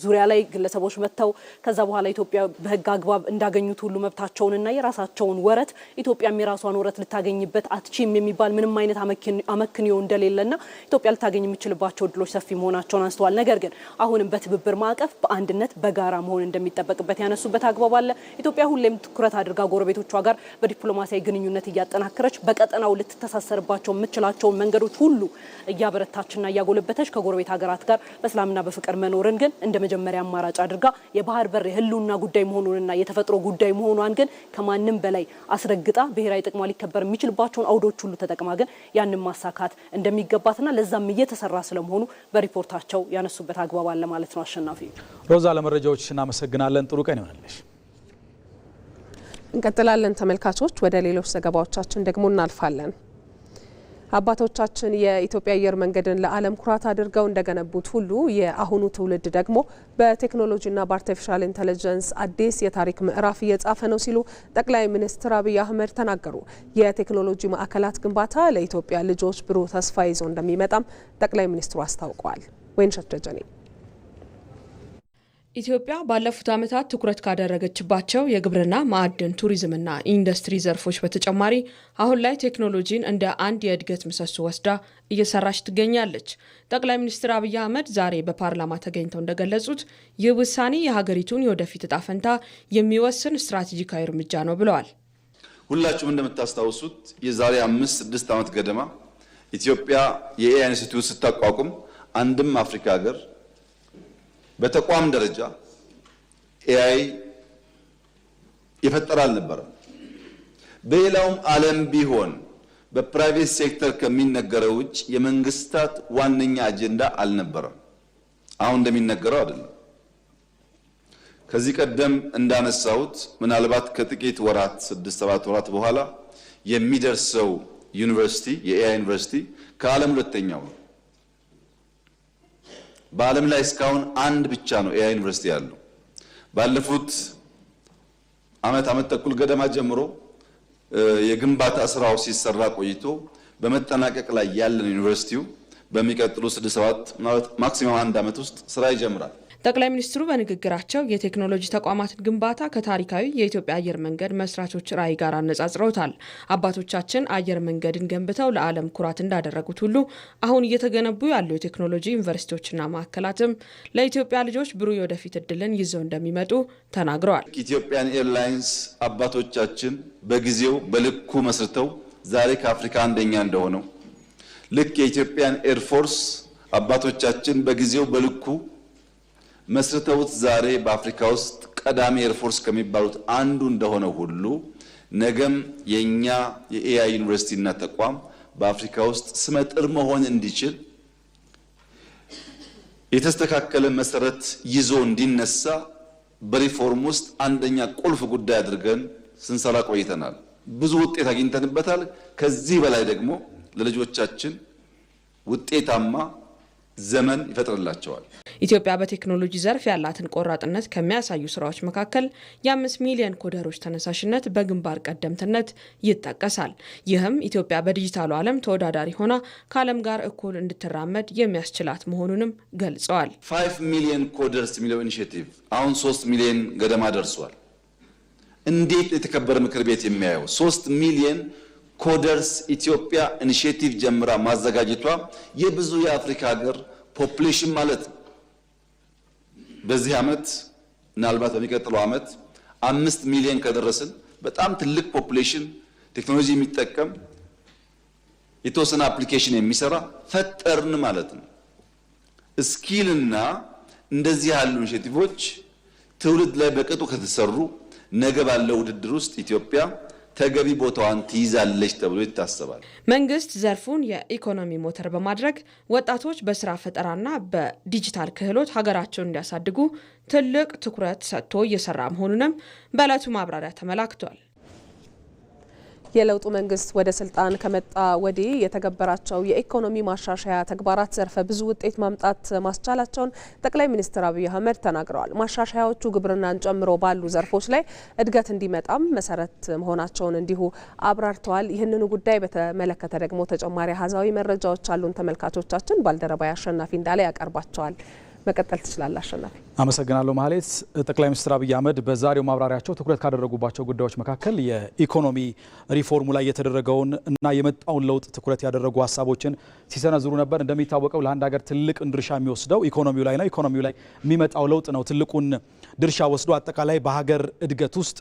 ዙሪያ ላይ ግለሰቦች መጥተው ከዛ በኋላ ኢትዮጵያ በህግ አግባብ እንዳገኙት ሁሉ መብታቸውንና የራሳቸውን ወረት ኢትዮጵያም የራሷን ወረት ልታገኝበት አትችም የሚባል ምንም አይነት አመክንዮ እንደሌለና ኢትዮጵያ ልታገኝ የሚችልባቸው እድሎች ሰፊ መሆናቸውን አንስተዋል። ነገር ግን አሁንም በትብብር ማዕቀፍ በአንድነት በጋራ መሆን እንደሚጠበቅበት ያነሱበት አግባብ አለ። ኢትዮጵያ ሁሌም ትኩረት አድርጋ ጎረቤቶቿ ጋር በዲፕሎማሲያዊ ግንኙነት እያጠናከረች በቀጠናው ልትተሳሰርባቸው የምትችላቸውን መንገዶች ሁሉ እያበረታችና እያጎለበተች ከጎረቤት ሀገራት ጋር በሰላምና በፍቅር መኖርን ግን እንደ መጀመሪያ አማራጭ አድርጋ የባህር በር የህልውና ጉዳይ መሆኑንና የተፈጥሮ ጉዳይ መሆኗን ግን ከማንም በላይ አስረግጣ ብሔራዊ ጥቅሟ ሊከበር የሚችልባቸውን አውዶች ሁሉ ተጠቅማ ግን ያንን ማሳካት እንደሚገባትና ለዛም እየተሰራ ስለመሆኑ በሪፖርታቸው ያነሱበት አግባብ አለ ማለት ነው። አሸናፊ ሮዛ ለመረጃዎች እናመሰግናለን። ጥሩ ቀን ይሆናልሽ። እንቀጥላለን ተመልካቾች። ወደ ሌሎች ዘገባዎቻችን ደግሞ እናልፋለን። አባቶቻችን የኢትዮጵያ አየር መንገድን ለዓለም ኩራት አድርገው እንደገነቡት ሁሉ የአሁኑ ትውልድ ደግሞ በቴክኖሎጂና በአርቲፊሻል ኢንተለጀንስ አዲስ የታሪክ ምዕራፍ እየጻፈ ነው ሲሉ ጠቅላይ ሚኒስትር አብይ አህመድ ተናገሩ። የቴክኖሎጂ ማዕከላት ግንባታ ለኢትዮጵያ ልጆች ብሩህ ተስፋ ይዞ እንደሚመጣም ጠቅላይ ሚኒስትሩ አስታውቀዋል። ወይንሸት ደጀኔ ኢትዮጵያ ባለፉት ዓመታት ትኩረት ካደረገችባቸው የግብርና፣ ማዕድን፣ ቱሪዝምና ኢንዱስትሪ ዘርፎች በተጨማሪ አሁን ላይ ቴክኖሎጂን እንደ አንድ የእድገት ምሰሶ ወስዳ እየሰራች ትገኛለች። ጠቅላይ ሚኒስትር አብይ አህመድ ዛሬ በፓርላማ ተገኝተው እንደገለጹት ይህ ውሳኔ የሀገሪቱን የወደፊት ዕጣ ፈንታ የሚወስን ስትራቴጂካዊ እርምጃ ነው ብለዋል። ሁላችሁም እንደምታስታውሱት የዛሬ 5-6 ዓመት ገደማ ኢትዮጵያ የኤአይ ኢንስቲትዩት ስታቋቁም አንድም አፍሪካ ሀገር በተቋም ደረጃ ኤአይ የፈጠረ አልነበረም። በሌላውም ዓለም ቢሆን በፕራይቬት ሴክተር ከሚነገረው ውጭ የመንግስታት ዋነኛ አጀንዳ አልነበረም። አሁን እንደሚነገረው አይደለም። ከዚህ ቀደም እንዳነሳሁት ምናልባት ከጥቂት ወራት 6-7 ወራት በኋላ የሚደርሰው ዩኒቨርሲቲ የኤአይ ዩኒቨርሲቲ ከዓለም ሁለተኛው ነው። በዓለም ላይ እስካሁን አንድ ብቻ ነው ኤአይ ዩኒቨርሲቲ ያለው። ባለፉት ዓመት ተኩል ገደማ ጀምሮ የግንባታ ስራው ሲሰራ ቆይቶ በመጠናቀቅ ላይ ያለን ዩኒቨርሲቲው በሚቀጥሉ 6-7 ማክሲማም 1 ዓመት ውስጥ ስራ ይጀምራል። ጠቅላይ ሚኒስትሩ በንግግራቸው የቴክኖሎጂ ተቋማትን ግንባታ ከታሪካዊ የኢትዮጵያ አየር መንገድ መስራቾች ራዕይ ጋር አነጻጽረውታል። አባቶቻችን አየር መንገድን ገንብተው ለዓለም ኩራት እንዳደረጉት ሁሉ አሁን እየተገነቡ ያሉ የቴክኖሎጂ ዩኒቨርሲቲዎችና ማዕከላትም ለኢትዮጵያ ልጆች ብሩህ የወደፊት እድልን ይዘው እንደሚመጡ ተናግረዋል። ኢትዮጵያን ኤርላይንስ አባቶቻችን በጊዜው በልኩ መስርተው ዛሬ ከአፍሪካ አንደኛ እንደሆነው ልክ የኢትዮጵያን ኤርፎርስ አባቶቻችን በጊዜው በልኩ መስርተውት ዛሬ በአፍሪካ ውስጥ ቀዳሚ ኤርፎርስ ከሚባሉት አንዱ እንደሆነ ሁሉ ነገም የኛ የኤአይ ዩኒቨርሲቲና ተቋም በአፍሪካ ውስጥ ስመጥር መሆን እንዲችል የተስተካከለ መሰረት ይዞ እንዲነሳ በሪፎርም ውስጥ አንደኛ ቁልፍ ጉዳይ አድርገን ስንሰራ ቆይተናል። ብዙ ውጤት አግኝተንበታል። ከዚህ በላይ ደግሞ ለልጆቻችን ውጤታማ ዘመን ይፈጥርላቸዋል። ኢትዮጵያ በቴክኖሎጂ ዘርፍ ያላትን ቆራጥነት ከሚያሳዩ ስራዎች መካከል የ5 ሚሊዮን ኮደሮች ተነሳሽነት በግንባር ቀደምትነት ይጠቀሳል። ይህም ኢትዮጵያ በዲጂታሉ ዓለም ተወዳዳሪ ሆና ከዓለም ጋር እኩል እንድትራመድ የሚያስችላት መሆኑንም ገልጸዋል። 5 ሚሊዮን ኮደርስ የሚለው ኢኒሼቲቭ አሁን 3 ሚሊዮን ገደማ ደርሷል። እንዴት የተከበረ ምክር ቤት የሚያየው 3 ሚሊዮን ኮደርስ ኢትዮጵያ ኢኒሼቲቭ ጀምራ ማዘጋጀቷ የብዙ የአፍሪካ ሀገር ፖፑሌሽን ማለት ነው። በዚህ ዓመት ምናልባት በሚቀጥለው ዓመት 5 ሚሊዮን ከደረስን በጣም ትልቅ ፖፑሌሽን ቴክኖሎጂ የሚጠቀም የተወሰነ አፕሊኬሽን የሚሰራ ፈጠርን ማለት ነው። ስኪልና እንደዚህ ያሉ ኢኒሼቲቮች ትውልድ ላይ በቅጡ ከተሰሩ ነገ ባለው ውድድር ውስጥ ኢትዮጵያ ተገቢ ቦታዋን ትይዛለች ተብሎ ይታሰባል። መንግስት ዘርፉን የኢኮኖሚ ሞተር በማድረግ ወጣቶች በስራ ፈጠራና በዲጂታል ክህሎት ሀገራቸውን እንዲያሳድጉ ትልቅ ትኩረት ሰጥቶ እየሰራ መሆኑንም በዕለቱ ማብራሪያ ተመላክቷል። የለውጡ መንግስት ወደ ስልጣን ከመጣ ወዲህ የተገበራቸው የኢኮኖሚ ማሻሻያ ተግባራት ዘርፈ ብዙ ውጤት ማምጣት ማስቻላቸውን ጠቅላይ ሚኒስትር አብይ አህመድ ተናግረዋል። ማሻሻያዎቹ ግብርናን ጨምሮ ባሉ ዘርፎች ላይ እድገት እንዲመጣም መሰረት መሆናቸውን እንዲሁ አብራርተዋል። ይህንኑ ጉዳይ በተመለከተ ደግሞ ተጨማሪ አሃዛዊ መረጃዎች አሉን ተመልካቾቻችን። ባልደረባይ አሸናፊ እንዳለ ያቀርባቸዋል። መቀጠል ትችላለህ አሸናፊ። አመሰግናለሁ ማህሌት። ጠቅላይ ሚኒስትር አብይ አህመድ በዛሬው ማብራሪያቸው ትኩረት ካደረጉባቸው ጉዳዮች መካከል የኢኮኖሚ ሪፎርሙ ላይ የተደረገውን እና የመጣውን ለውጥ ትኩረት ያደረጉ ሀሳቦችን ሲሰነዝሩ ነበር። እንደሚታወቀው ለአንድ ሀገር ትልቅ ድርሻ የሚወስደው ኢኮኖሚው ላይ ነው። ኢኮኖሚው ላይ የሚመጣው ለውጥ ነው ትልቁን ድርሻ ወስዶ አጠቃላይ በሀገር እድገት ውስጥ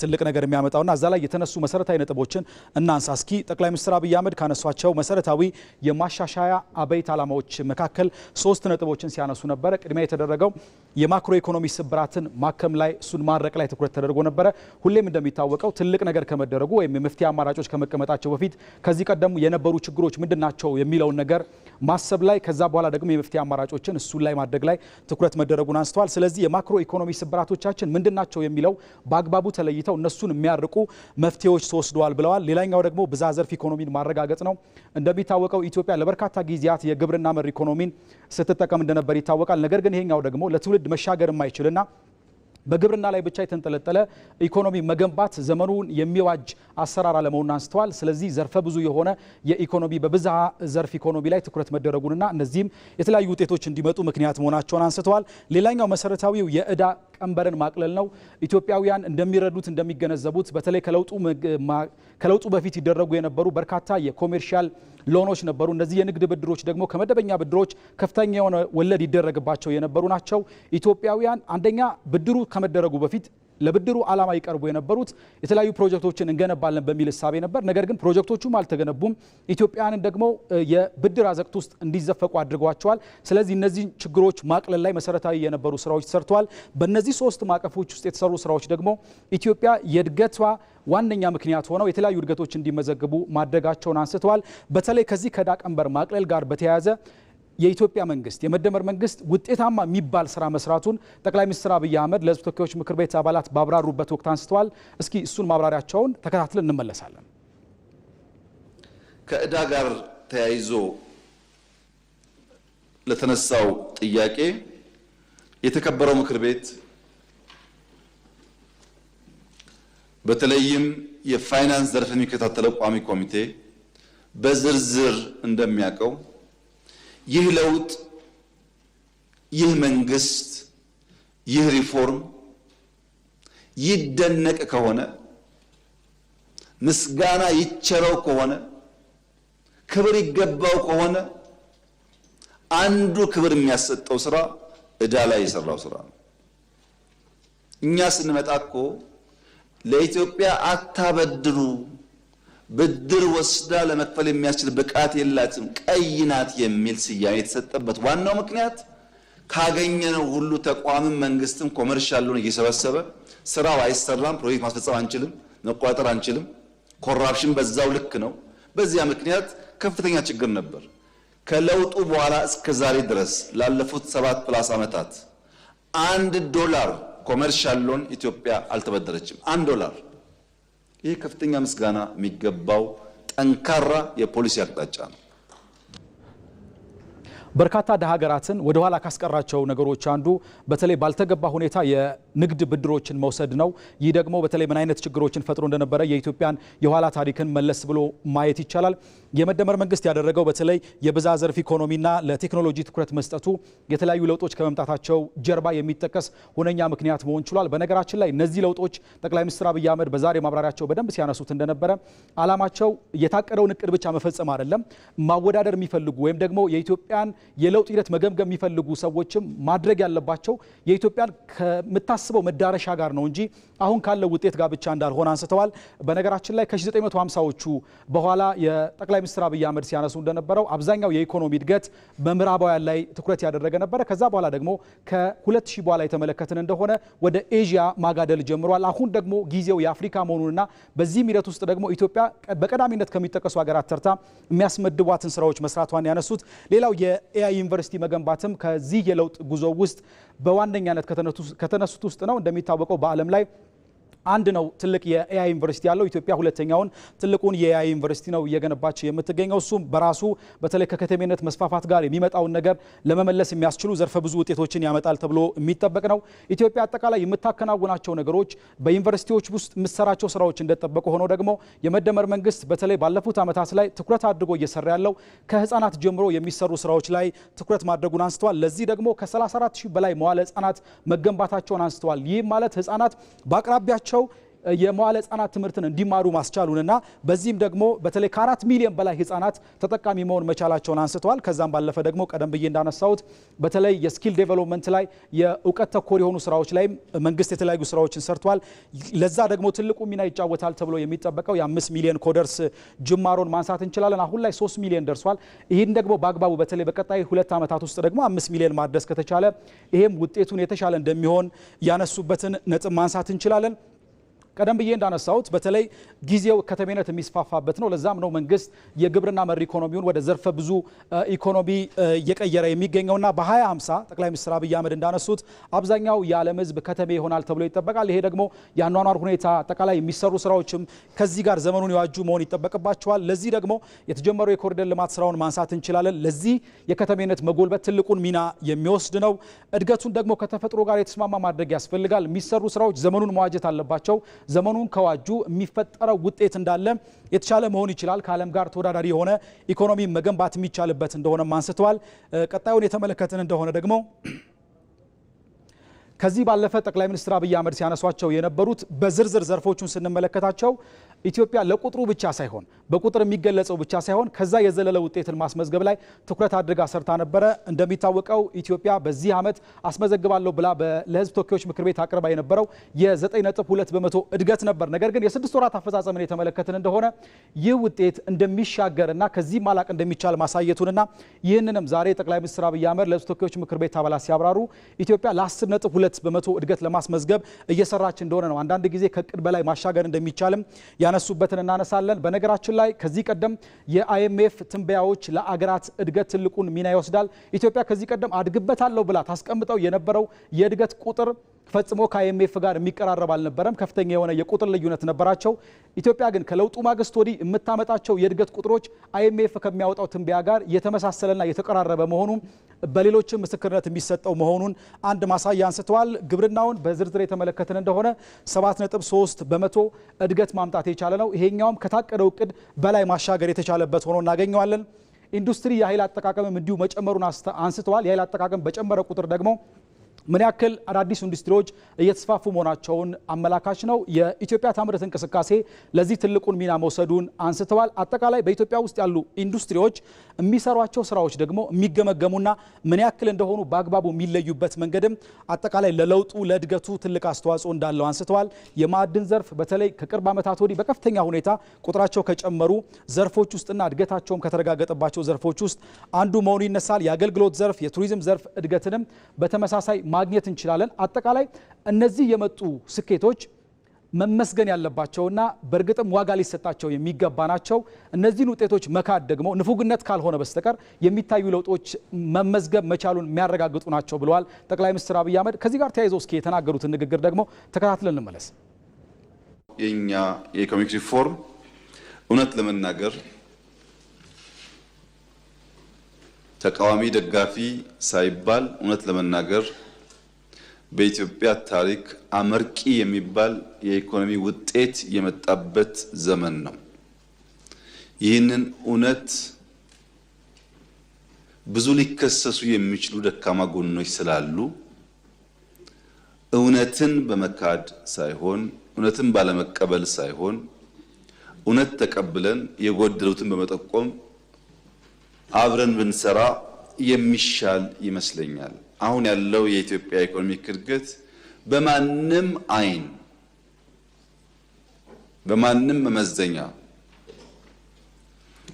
ትልቅ ነገር የሚያመጣውና እዛ ላይ የተነሱ መሰረታዊ ነጥቦችን እናንሳ እስኪ። ጠቅላይ ሚኒስትር አብይ አህመድ ካነሷቸው መሰረታዊ የማሻሻያ አበይት ዓላማዎች መካከል 3 ነጥቦችን ሲያነሱ ነበር። ቅድሚያ የተደረገው የማክሮ ኢኮኖሚ ስብራትን ማከም ላይ እሱን ማድረቅ ላይ ትኩረት ተደርጎ ነበረ። ሁሌም እንደሚታወቀው ትልቅ ነገር ከመደረጉ ወይም የመፍትሄ አማራጮች ከመቀመጣቸው በፊት ከዚህ ቀደም የነበሩ ችግሮች ምንድናቸው የሚለውን ነገር ማሰብ ላይ ከዛ በኋላ ደግሞ የመፍትሄ አማራጮችን እሱን ላይ ማድረግ ላይ ትኩረት መደረጉን አንስተዋል። ስለዚህ የማክሮ ኢኮኖሚ ስብራቶቻችን ምንድናቸው የሚለው በአግባቡ ተለይተው እነሱን የሚያርቁ መፍትሄዎች ተወስደዋል ብለዋል። ሌላኛው ደግሞ ብዝሃ ዘርፍ ኢኮኖሚን ማረጋገጥ ነው። እንደሚታወቀው ኢትዮጵያ ለበርካታ ጊዜያት የግብርና መር ኢኮኖሚን ስትጠቀም እንደነበር ይታወቃል። ነገር ግን ይሄኛው ደግሞ ለትውልድ መሻገር የማይችልና በግብርና ላይ ብቻ የተንጠለጠለ ኢኮኖሚ መገንባት ዘመኑን የሚዋጅ አሰራር አለመሆኑን አንስተዋል። ስለዚህ ዘርፈ ብዙ የሆነ የኢኮኖሚ በብዝሃ ዘርፍ ኢኮኖሚ ላይ ትኩረት መደረጉንና እነዚህም የተለያዩ ውጤቶች እንዲመጡ ምክንያት መሆናቸውን አንስተዋል። ሌላኛው መሰረታዊው የዕዳ ቀንበርን ማቅለል ነው። ኢትዮጵያውያን እንደሚረዱት እንደሚገነዘቡት በተለይ ከለውጡ በፊት ይደረጉ የነበሩ በርካታ የኮሜርሻል ሎኖች ነበሩ። እነዚህ የንግድ ብድሮች ደግሞ ከመደበኛ ብድሮች ከፍተኛ የሆነ ወለድ ይደረግባቸው የነበሩ ናቸው። ኢትዮጵያውያን አንደኛ ብድሩ ከመደረጉ በፊት ለብድሩ ዓላማ ይቀርቡ የነበሩት የተለያዩ ፕሮጀክቶችን እንገነባለን በሚል እሳቤ ነበር። ነገር ግን ፕሮጀክቶቹም አልተገነቡም። ኢትዮጵያውያንን ደግሞ የብድር አዘቅት ውስጥ እንዲዘፈቁ አድርጓቸዋል። ስለዚህ እነዚህ ችግሮች ማቅለል ላይ መሰረታዊ የነበሩ ስራዎች ተሰርተዋል። በእነዚህ 3 ማዕቀፎች ውስጥ የተሰሩ ስራዎች ደግሞ ኢትዮጵያ የእድገቷ ዋነኛ ምክንያት ሆነው የተለያዩ እድገቶች እንዲመዘግቡ ማድረጋቸውን አንስተዋል። በተለይ ከዚህ ከዕዳ ቀንበር ማቅለል ጋር በተያያዘ የኢትዮጵያ መንግስት የመደመር መንግስት ውጤታማ የሚባል ስራ መስራቱን ጠቅላይ ሚኒስትር አብይ አህመድ ለሕዝብ ተወካዮች ምክር ቤት አባላት ባብራሩበት ወቅት አንስተዋል። እስኪ እሱን ማብራሪያቸውን ተከታትለን እንመለሳለን። ከዕዳ ጋር ተያይዞ ለተነሳው ጥያቄ የተከበረው ምክር ቤት በተለይም የፋይናንስ ዘርፍ የሚከታተለው ቋሚ ኮሚቴ በዝርዝር እንደሚያውቀው ይህ ለውጥ፣ ይህ መንግስት፣ ይህ ሪፎርም ይደነቅ ከሆነ ምስጋና ይቸረው ከሆነ ክብር ይገባው ከሆነ አንዱ ክብር የሚያሰጠው ስራ ዕዳ ላይ የሰራው ስራ ነው። እኛ ስንመጣ እኮ ለኢትዮጵያ አታበድሩ፣ ብድር ወስዳ ለመክፈል የሚያስችል ብቃት የላትም፣ ቀይ ናት የሚል ስያሜ የተሰጠበት ዋናው ምክንያት ካገኘነው ሁሉ ተቋምም መንግስትም ኮመርሻል ሎን እየሰበሰበ ስራው አይሰራም፣ ፕሮጀክት ማስፈጸም አንችልም፣ መቆጣጠር አንችልም፣ ኮራፕሽን በዛው ልክ ነው። በዚያ ምክንያት ከፍተኛ ችግር ነበር። ከለውጡ በኋላ እስከ ዛሬ ድረስ ላለፉት 7+ ዓመታት $1 ኮመርሻል ሎን ኢትዮጵያ አልተበደረችም። $1። ይህ ከፍተኛ ምስጋና የሚገባው ጠንካራ የፖሊሲ አቅጣጫ ነው። በርካታ ደሃ ሀገራትን ወደ ኋላ ካስቀራቸው ነገሮች አንዱ በተለይ ባልተገባ ሁኔታ የንግድ ብድሮችን መውሰድ ነው። ይህ ደግሞ በተለይ ምን አይነት ችግሮችን ፈጥሮ እንደነበረ የኢትዮጵያን የኋላ ታሪክን መለስ ብሎ ማየት ይቻላል። የመደመር መንግስት ያደረገው በተለይ የብዝሃ ዘርፍ ኢኮኖሚና ለቴክኖሎጂ ትኩረት መስጠቱ የተለያዩ ለውጦች ከመምጣታቸው ጀርባ የሚጠቀስ ሁነኛ ምክንያት መሆን ችሏል። በነገራችን ላይ እነዚህ ለውጦች ጠቅላይ ሚኒስትር አብይ አህመድ በዛሬ ማብራሪያቸው በደንብ ሲያነሱት እንደነበረ ዓላማቸው የታቀደውን እቅድ ብቻ መፈጸም አይደለም። ማወዳደር የሚፈልጉ ወይም ደግሞ የኢትዮጵያን የለውጥ ሂደት መገምገም የሚፈልጉ ሰዎችም ማድረግ ያለባቸው የኢትዮጵያን ከምታስበው መዳረሻ ጋር ነው እንጂ አሁን ካለው ውጤት ጋር ብቻ እንዳልሆነ አንስተዋል። በነገራችን ላይ ከ1950ዎቹ በኋላ የጠቅላይ ሚኒስትር አብይ አህመድ ሲያነሱ እንደነበረው አብዛኛው የኢኮኖሚ እድገት በምዕራባውያን ላይ ትኩረት ያደረገ ነበረ። ከዛ በኋላ ደግሞ ከ2000 በኋላ የተመለከትን እንደሆነ ወደ ኤዥያ ማጋደል ጀምሯል። አሁን ደግሞ ጊዜው የአፍሪካ መሆኑንና በዚህም ሂደት ውስጥ ደግሞ ኢትዮጵያ በቀዳሚነት ከሚጠቀሱ ሀገራት ተርታ የሚያስመድቧትን ስራዎች መስራቷን ያነሱት። ሌላው የኤአይ ዩኒቨርሲቲ መገንባትም ከዚህ የለውጥ ጉዞ ውስጥ በዋነኛነት ከተነሱት ውስጥ ነው። እንደሚታወቀው በዓለም ላይ አንድ ነው ትልቅ የኤአይ ዩኒቨርሲቲ ያለው ኢትዮጵያ ሁለተኛውን ትልቁን የኤአይ ዩኒቨርሲቲ ነው እየገነባች የምትገኘው እሱም በራሱ በተለይ ከከተሜነት መስፋፋት ጋር የሚመጣውን ነገር ለመመለስ የሚያስችሉ ዘርፈ ብዙ ውጤቶችን ያመጣል ተብሎ የሚጠበቅ ነው። ኢትዮጵያ አጠቃላይ የምታከናውናቸው ነገሮች በዩኒቨርሲቲዎች ውስጥ የምትሰራቸው ስራዎች እንደተጠበቁ ሆኖ ደግሞ የመደመር መንግስት በተለይ ባለፉት ዓመታት ላይ ትኩረት አድርጎ እየሰራ ያለው ከህፃናት ጀምሮ የሚሰሩ ስራዎች ላይ ትኩረት ማድረጉን አንስተዋል። ለዚህ ደግሞ ከ34 ሺህ በላይ መዋለ ህፃናት መገንባታቸውን አንስተዋል። ይህ ማለት ህፃናት በአቅራቢያቸው የመዋለ ህፃናት ትምህርትን እንዲማሩ ማስቻሉንና በዚህም ደግሞ በተለይ ከ4 ሚሊዮን በላይ ህፃናት ተጠቃሚ መሆን መቻላቸውን አንስተዋል። ከዛም ባለፈ ደግሞ ቀደም ብዬ እንዳነሳሁት በተለይ የስኪል ዴቨሎፕመንት ላይ የእውቀት ተኮር የሆኑ ስራዎች ላይ መንግስት የተለያዩ ስራዎችን ሰርቷል። ለዛ ደግሞ ትልቁ ሚና ይጫወታል ተብሎ የሚጠበቀው የ5 ሚሊዮን ኮደርስ ጅማሮን ማንሳት እንችላለን። አሁን ላይ 3 ሚሊዮን ደርሷል። ይህን ደግሞ በአግባቡ በተለይ በቀጣይ 2 ዓመታት ውስጥ ደግሞ 5 ሚሊዮን ማድረስ ከተቻለ ይሄም ውጤቱን የተሻለ እንደሚሆን ያነሱበትን ነጥብ ማንሳት እንችላለን። ቀደም ብዬ እንዳነሳሁት በተለይ ጊዜው ከተሜነት የሚስፋፋበት ነው። ለዛም ነው መንግስት የግብርና መሪ ኢኮኖሚውን ወደ ዘርፈ ብዙ ኢኮኖሚ እየቀየረ የሚገኘውና በ2050 ጠቅላይ ሚኒስትር አብይ አህመድ እንዳነሱት አብዛኛው የዓለም ህዝብ ከተሜ ይሆናል ተብሎ ይጠበቃል። ይሄ ደግሞ የአኗኗር ሁኔታ አጠቃላይ የሚሰሩ ስራዎችም ከዚህ ጋር ዘመኑን የዋጁ መሆን ይጠበቅባቸዋል። ለዚህ ደግሞ የተጀመረው የኮሪደር ልማት ስራውን ማንሳት እንችላለን። ለዚህ የከተሜነት መጎልበት ትልቁን ሚና የሚወስድ ነው። እድገቱን ደግሞ ከተፈጥሮ ጋር የተስማማ ማድረግ ያስፈልጋል። የሚሰሩ ስራዎች ዘመኑን መዋጀት አለባቸው። ዘመኑን ከዋጁ የሚፈጠረው ውጤት እንዳለ የተሻለ መሆን ይችላል። ከዓለም ጋር ተወዳዳሪ የሆነ ኢኮኖሚ መገንባት የሚቻልበት እንደሆነ አንስተዋል። ቀጣዩን የተመለከትን እንደሆነ ደግሞ ከዚህ ባለፈ ጠቅላይ ሚኒስትር አብይ አህመድ ሲያነሷቸው የነበሩት በዝርዝር ዘርፎቹን ስንመለከታቸው ኢትዮጵያ ለቁጥሩ ብቻ ሳይሆን በቁጥር የሚገለጸው ብቻ ሳይሆን ከዛ የዘለለ ውጤትን ማስመዝገብ ላይ ትኩረት አድርጋ ሰርታ ነበረ። እንደሚታወቀው ኢትዮጵያ በዚህ ዓመት አስመዘግባለሁ ብላ ለሕዝብ ተወካዮች ምክር ቤት አቅርባ የነበረው የ9.2 በመቶ እድገት ነበር። ነገር ግን የ6 ወራት አፈጻጸምን የተመለከትን እንደሆነ ይህ ውጤት እንደሚሻገርና ከዚህ ማላቅ እንደሚቻል ማሳየቱንና ይህንንም ዛሬ ጠቅላይ ሚኒስትር አብይ አህመድ ለሕዝብ ተወካዮች ምክር ቤት አባላት ሲያብራሩ ኢትዮጵያ ለ10.2 በመቶ እድገት ለማስመዝገብ እየሰራች እንደሆነ ነው። አንዳንድ ጊዜ ከእቅድ በላይ ማሻገር እንደሚቻልም ያነሱበትን እናነሳለን። በነገራችን ላይ ከዚህ ቀደም የአይኤምኤፍ ትንበያዎች ለአገራት እድገት ትልቁን ሚና ይወስዳል። ኢትዮጵያ ከዚህ ቀደም አድግበታለሁ ብላ ታስቀምጠው የነበረው የእድገት ቁጥር ፈጽሞ ከአይኤምኤፍ ጋር የሚቀራረብ አልነበረም። ከፍተኛ የሆነ የቁጥር ልዩነት ነበራቸው። ኢትዮጵያ ግን ከለውጡ ማግስት ወዲህ የምታመጣቸው የእድገት ቁጥሮች አይኤምኤፍ ከሚያወጣው ትንበያ ጋር የተመሳሰለና የተቀራረበ መሆኑ በሌሎችም ምስክርነት የሚሰጠው መሆኑን አንድ ማሳያ አንስተዋል። ግብርናውን በዝርዝር የተመለከትን እንደሆነ 7.3 በመቶ እድገት ማምጣት የቻለ ነው። ይሄኛውም ከታቀደው እቅድ በላይ ማሻገር የተቻለበት ሆኖ እናገኘዋለን። ኢንዱስትሪ የኃይል አጠቃቀምም እንዲሁ መጨመሩን አንስተዋል። የኃይል አጠቃቀም በጨመረ ቁጥር ደግሞ ምን ያክል አዳዲስ ኢንዱስትሪዎች እየተስፋፉ መሆናቸውን አመላካች ነው። የኢትዮጵያ ታምርት እንቅስቃሴ ለዚህ ትልቁን ሚና መውሰዱን አንስተዋል። አጠቃላይ በኢትዮጵያ ውስጥ ያሉ ኢንዱስትሪዎች የሚሰሯቸው ስራዎች ደግሞ የሚገመገሙና ምን ያክል እንደሆኑ በአግባቡ የሚለዩበት መንገድም አጠቃላይ ለለውጡ ለእድገቱ ትልቅ አስተዋጽኦ እንዳለው አንስተዋል። የማዕድን ዘርፍ በተለይ ከቅርብ ዓመታት ወዲህ በከፍተኛ ሁኔታ ቁጥራቸው ከጨመሩ ዘርፎች ውስጥና እድገታቸውም ከተረጋገጠባቸው ዘርፎች ውስጥ አንዱ መሆኑ ይነሳል። የአገልግሎት ዘርፍ፣ የቱሪዝም ዘርፍ እድገትንም በተመሳሳይ ማግኘት እንችላለን። አጠቃላይ እነዚህ የመጡ ስኬቶች መመስገን ያለባቸውና በእርግጥም ዋጋ ሊሰጣቸው የሚገባ ናቸው። እነዚህን ውጤቶች መካድ ደግሞ ንፉግነት ካልሆነ በስተቀር የሚታዩ ለውጦች መመዝገብ መቻሉን የሚያረጋግጡ ናቸው ብለዋል ጠቅላይ ሚኒስትር አብይ አህመድ። ከዚህ ጋር ተያይዞ እስኪ የተናገሩትን ንግግር ደግሞ ተከታትለን እንመለስ። የኛ የኢኮኖሚክ ሪፎርም እውነት ለመናገር ተቃዋሚ ደጋፊ ሳይባል እውነት ለመናገር በኢትዮጵያ ታሪክ አመርቂ የሚባል የኢኮኖሚ ውጤት የመጣበት ዘመን ነው። ይህንን እውነት ብዙ ሊከሰሱ የሚችሉ ደካማ ጎኖች ስላሉ እውነትን በመካድ ሳይሆን እውነትን ባለመቀበል ሳይሆን እውነት ተቀብለን የጎደሉትን በመጠቆም አብረን ብንሰራ የሚሻል ይመስለኛል። አሁን ያለው የኢትዮጵያ ኢኮኖሚክ እድገት በማንም አይን በማንም መመዘኛ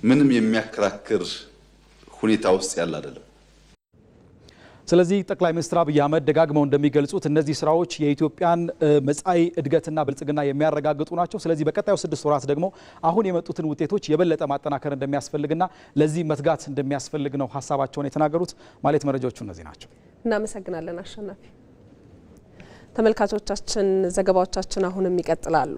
ምንም የሚያከራክር ሁኔታ ውስጥ ያለ አይደለም። ስለዚህ ጠቅላይ ሚኒስትር አብይ አህመድ ደጋግመው እንደሚገልጹት እነዚህ ስራዎች የኢትዮጵያን መጻኢ እድገትና ብልጽግና የሚያረጋግጡ ናቸው። ስለዚህ በቀጣዩ 6 ወራት ደግሞ አሁን የመጡትን ውጤቶች የበለጠ ማጠናከር እንደሚያስፈልግና ለዚህ መትጋት እንደሚያስፈልግ ነው ሀሳባቸውን የተናገሩት። ማለት መረጃዎቹ እነዚህ ናቸው። እናመሰግናለን አሸናፊ። ተመልካቾቻችን ዘገባዎቻችን አሁንም ይቀጥላሉ።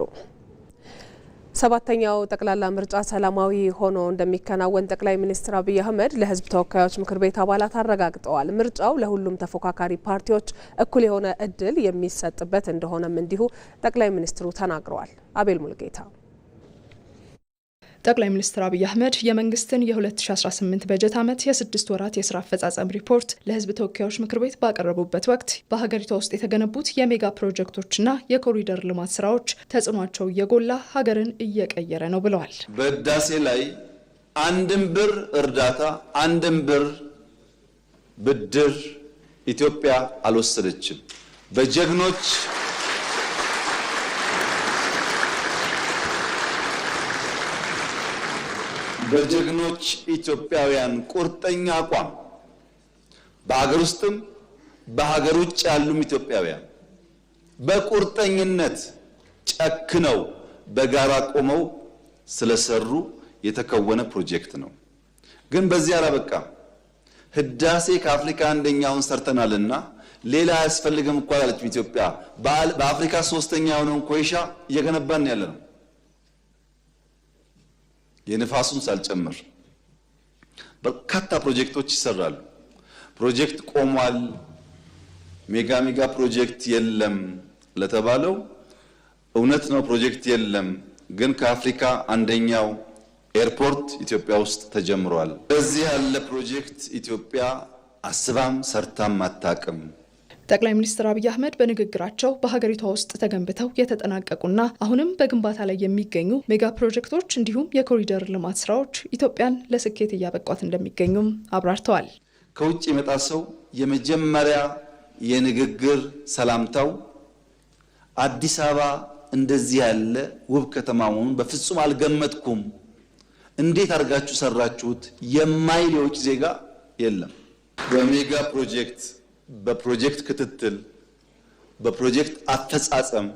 ሰባተኛው ጠቅላላ ምርጫ ሰላማዊ ሆኖ እንደሚከናወን ጠቅላይ ሚኒስትር አብይ አህመድ ለሕዝብ ተወካዮች ምክር ቤት አባላት አረጋግጠዋል። ምርጫው ለሁሉም ተፎካካሪ ፓርቲዎች እኩል የሆነ እድል የሚሰጥበት እንደሆነም እንዲሁ ጠቅላይ ሚኒስትሩ ተናግረዋል። አቤል ሙልጌታ። ጠቅላይ ሚኒስትር አብይ አህመድ የመንግስትን የ2018 በጀት ዓመት የ6 ወራት የስራ አፈጻጸም ሪፖርት ለህዝብ ተወካዮች ምክር ቤት ባቀረቡበት ወቅት በሀገሪቷ ውስጥ የተገነቡት የሜጋ ፕሮጀክቶችና የኮሪደር ልማት ስራዎች ተጽዕኗቸው እየጎላ ሀገርን እየቀየረ ነው ብለዋል። በህዳሴ ላይ አንድም ብር እርዳታ አንድም ብር ብድር ኢትዮጵያ አልወሰደችም። በጀግኖች ኢትዮጵያውያን ቁርጠኛ አቋም በሀገር ውስጥም በሀገር ውጭ ያሉም ኢትዮጵያውያን በቁርጠኝነት ጨክነው በጋራ ቆመው ስለሰሩ የተከወነ ፕሮጀክት ነው። ግን በዚህ አላበቃም። ህዳሴ ከአፍሪካ አንደኛውን ሰርተናልና ሌላ ያስፈልግም እኮ አላለች ኢትዮጵያ። በአፍሪካ ሶስተኛ የሆነውን ኮይሻ እየገነባን ያለነው የንፋሱን ሳልጨምር በርካታ ፕሮጀክቶች ይሰራሉ። ፕሮጀክት ቆሟል፣ ሜጋ ፕሮጀክት የለም ለተባለው እውነት ነው፣ ፕሮጀክት የለም። ግን ከአፍሪካ አንደኛው ኤርፖርት ኢትዮጵያ ውስጥ ተጀምሯል። በዚህ ያለ ፕሮጀክት ኢትዮጵያ አስባም ሰርታም አታውቅም። ጠቅላይ ሚኒስትር አብይ አህመድ በንግግራቸው በሀገሪቷ ውስጥ ተገንብተው የተጠናቀቁና አሁንም በግንባታ ላይ የሚገኙ ሜጋ ፕሮጀክቶች እንዲሁም የኮሪደር ልማት ስራዎች ኢትዮጵያን ለስኬት እያበቋት እንደሚገኙም አብራርተዋል። ከውጭ የመጣ ሰው የመጀመሪያ የንግግር ሰላምታው አዲስ አበባ እንደዚህ ያለ ውብ ከተማ መሆኑን በፍጹም አልገመትኩም፣ እንዴት አድርጋችሁ ሰራችሁት የማይል የውጭ ዜጋ የለም። በሜጋ ፕሮጀክት በፕሮጀክት ክትትል፣ በፕሮጀክት አፈጻጸም፣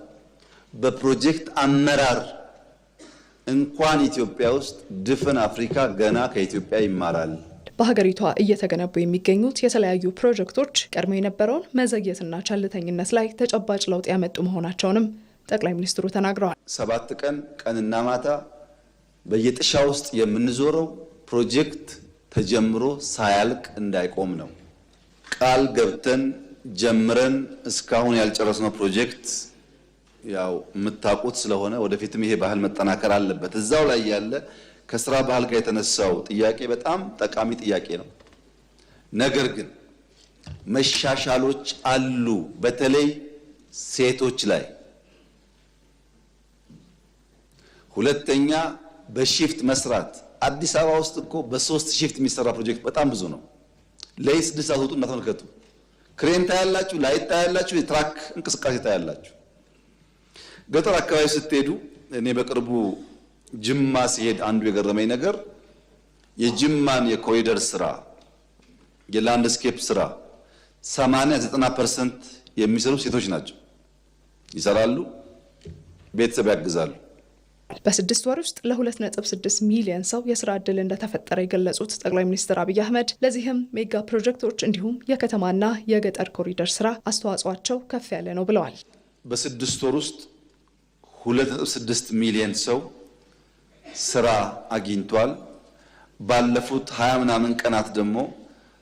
በፕሮጀክት አመራር እንኳን ኢትዮጵያ ውስጥ ድፍን አፍሪካ ገና ከኢትዮጵያ ይማራል። በሀገሪቷ እየተገነቡ የሚገኙት የተለያዩ ፕሮጀክቶች ቀድሞ የነበረውን መዘግየትና ቸልተኝነት ላይ ተጨባጭ ለውጥ ያመጡ መሆናቸውንም ጠቅላይ ሚኒስትሩ ተናግረዋል። 7 ቀን ቀንና ማታ በየጥሻ ውስጥ የምንዞረው ፕሮጀክት ተጀምሮ ሳያልቅ እንዳይቆም ነው። ቃል ገብተን ጀምረን እስካሁን ያልጨረስነው ፕሮጀክት ያው የምታውቁት ስለሆነ ወደፊትም ይሄ ባህል መጠናከር አለበት። እዛው ላይ ያለ ከስራ ባህል ጋር የተነሳው ጥያቄ በጣም ጠቃሚ ጥያቄ ነው። ነገር ግን መሻሻሎች አሉ። በተለይ ሴቶች ላይ፣ ሁለተኛ በሺፍት መስራት። አዲስ አበባ ውስጥ እኮ በ3 ሺፍት የሚሰራ ፕሮጀክት በጣም ብዙ ነው። ለ6 ሰዓት ወጡ እና ተመልከቱ። ክሬን ታያላችሁ፣ ላይት ታያላችሁ፣ የትራክ እንቅስቃሴ ታያላችሁ። ገጠር አካባቢ ስትሄዱ እኔ በቅርቡ ጅማ ሲሄድ አንዱ የገረመኝ ነገር የጅማን የኮሪደር ስራ የላንድስኬፕ ስራ 80-90% የሚሰሩ ሴቶች ናቸው። ይሰራሉ፣ ቤተሰብ ያግዛሉ። በ6 ወር ውስጥ ለ2.6 ሚሊዮን ሰው የስራ ዕድል እንደተፈጠረ የገለጹት ጠቅላይ ሚኒስትር አብይ አህመድ ለዚህም ሜጋ ፕሮጀክቶች እንዲሁም የከተማና የገጠር ኮሪደር ስራ አስተዋጽኦአቸው ከፍ ያለ ነው ብለዋል። በ6 ወር ውስጥ 2.6 ሚሊዮን ሰው ስራ አግኝቷል። ባለፉት 20 ምናምን ቀናት ደግሞ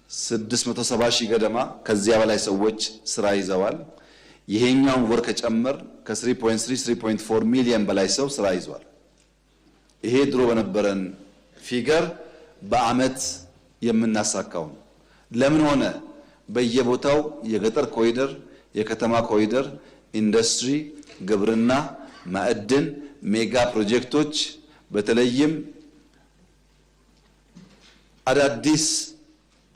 670 ሺህ ገደማ ከዚያ በላይ ሰዎች ስራ ይዘዋል። ይሄኛውን ወር ከጨመር ከ3.4 ሚሊዮን በላይ ሰው ስራ ይዟል። ይሄ ድሮ በነበረን ፊገር በአመት የምናሳካው ነው። ለምን ሆነ? በየቦታው የገጠር ኮሪደር፣ የከተማ ኮሪደር፣ ኢንዱስትሪ፣ ግብርና፣ ማዕድን፣ ሜጋ ፕሮጀክቶች በተለይም አዳዲስ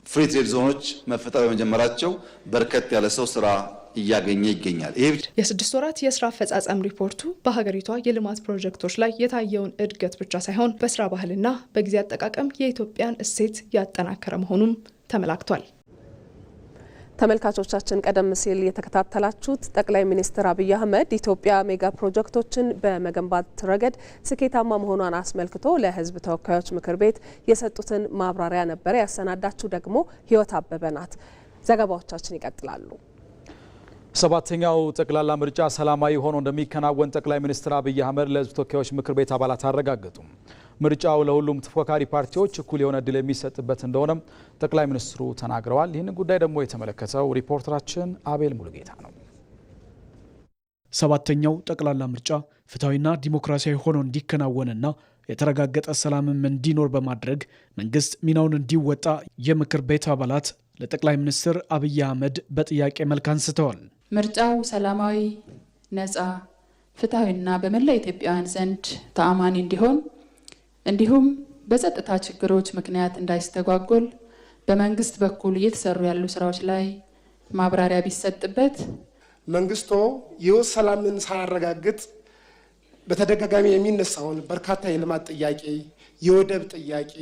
ፍሪ ትሬድ ዞኖች መፈጠር በመጀመራቸው በርከት ያለ ሰው ስራ እያገኘ ይገኛል። የ6 ወራት የስራ አፈጻጸም ሪፖርቱ በሀገሪቷ የልማት ፕሮጀክቶች ላይ የታየውን እድገት ብቻ ሳይሆን በስራ ባህልና በጊዜ አጠቃቀም የኢትዮጵያን እሴት ያጠናከረ መሆኑም ተመላክቷል። ተመልካቾቻችን ቀደም ሲል የተከታተላችሁት ጠቅላይ ሚኒስትር አብይ አህመድ ኢትዮጵያ ሜጋ ፕሮጀክቶችን በመገንባት ረገድ ስኬታማ መሆኗን አስመልክቶ ለሕዝብ ተወካዮች ምክር ቤት የሰጡትን ማብራሪያ ነበር። ያሰናዳችሁ ደግሞ ህይወት አበበ ናት። ዘገባዎቻችን ይቀጥላሉ። 7ኛው ጠቅላላ ምርጫ ሰላማዊ ሆኖ እንደሚከናወን ጠቅላይ ሚኒስትር አብይ አህመድ ለሕዝብ ተወካዮች ምክር ቤት አባላት አረጋገጡ። ምርጫው ለሁሉም ተፎካካሪ ፓርቲዎች እኩል የሆነ እድል የሚሰጥበት እንደሆነም ጠቅላይ ሚኒስትሩ ተናግረዋል። ይህንን ጉዳይ ደግሞ የተመለከተው ሪፖርተራችን አቤል ሙሉጌታ ነው። 7ኛው ጠቅላላ ምርጫ ፍትሐዊና ዲሞክራሲያዊ ሆኖ እንዲከናወንና የተረጋገጠ ሰላምም እንዲኖር በማድረግ መንግስት ሚናውን እንዲወጣ የምክር ቤት አባላት ለጠቅላይ ሚኒስትር አብይ አህመድ በጥያቄ መልክ አንስተዋል። ምርጫው ሰላማዊ፣ ነፃ፣ ፍትሐዊና በመላ ኢትዮጵያውያን ዘንድ ተአማኒ እንዲሆን እንዲሁም በጸጥታ ችግሮች ምክንያት እንዳይስተጓጎል በመንግስት በኩል እየተሰሩ ያሉ ስራዎች ላይ ማብራሪያ ቢሰጥበት። መንግስቶ የውስጥ ሰላምን ሳያረጋግጥ በተደጋጋሚ የሚነሳውን በርካታ የልማት ጥያቄ፣ የወደብ ጥያቄ፣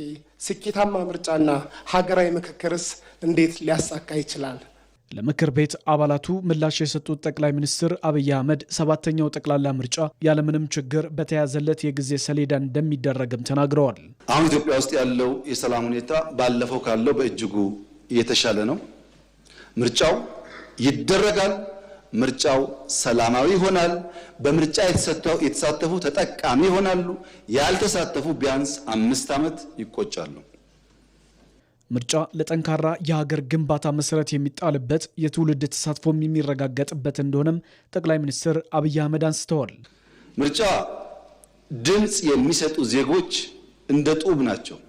ስኬታማ ምርጫና ሀገራዊ ምክክርስ እንዴት ሊያሳካ ይችላል? ለምክር ቤት አባላቱ ምላሽ የሰጡት ጠቅላይ ሚኒስትር አብይ አህመድ 7ኛው ጠቅላላ ምርጫ ያለምንም ችግር በተያዘለት የጊዜ ሰሌዳ እንደሚደረግም ተናግረዋል። አሁን ኢትዮጵያ ውስጥ ያለው የሰላም ሁኔታ ባለፈው ካለው በእጅጉ እየተሻለ ነው። ምርጫው ይደረጋል። ምርጫው ሰላማዊ ይሆናል። በምርጫ የተሳተፉ ተጠቃሚ ይሆናሉ። ያልተሳተፉ ቢያንስ 5 ዓመት ይቆጫሉ። ምርጫ ለጠንካራ የሀገር ግንባታ መሰረት የሚጣልበት የትውልድ ተሳትፎም የሚረጋገጥበት እንደሆነም ጠቅላይ ሚኒስትር አብይ አህመድ አንስተዋል። ምርጫ ድምፅ የሚሰጡ ዜጎች እንደ ጡብ ናቸው።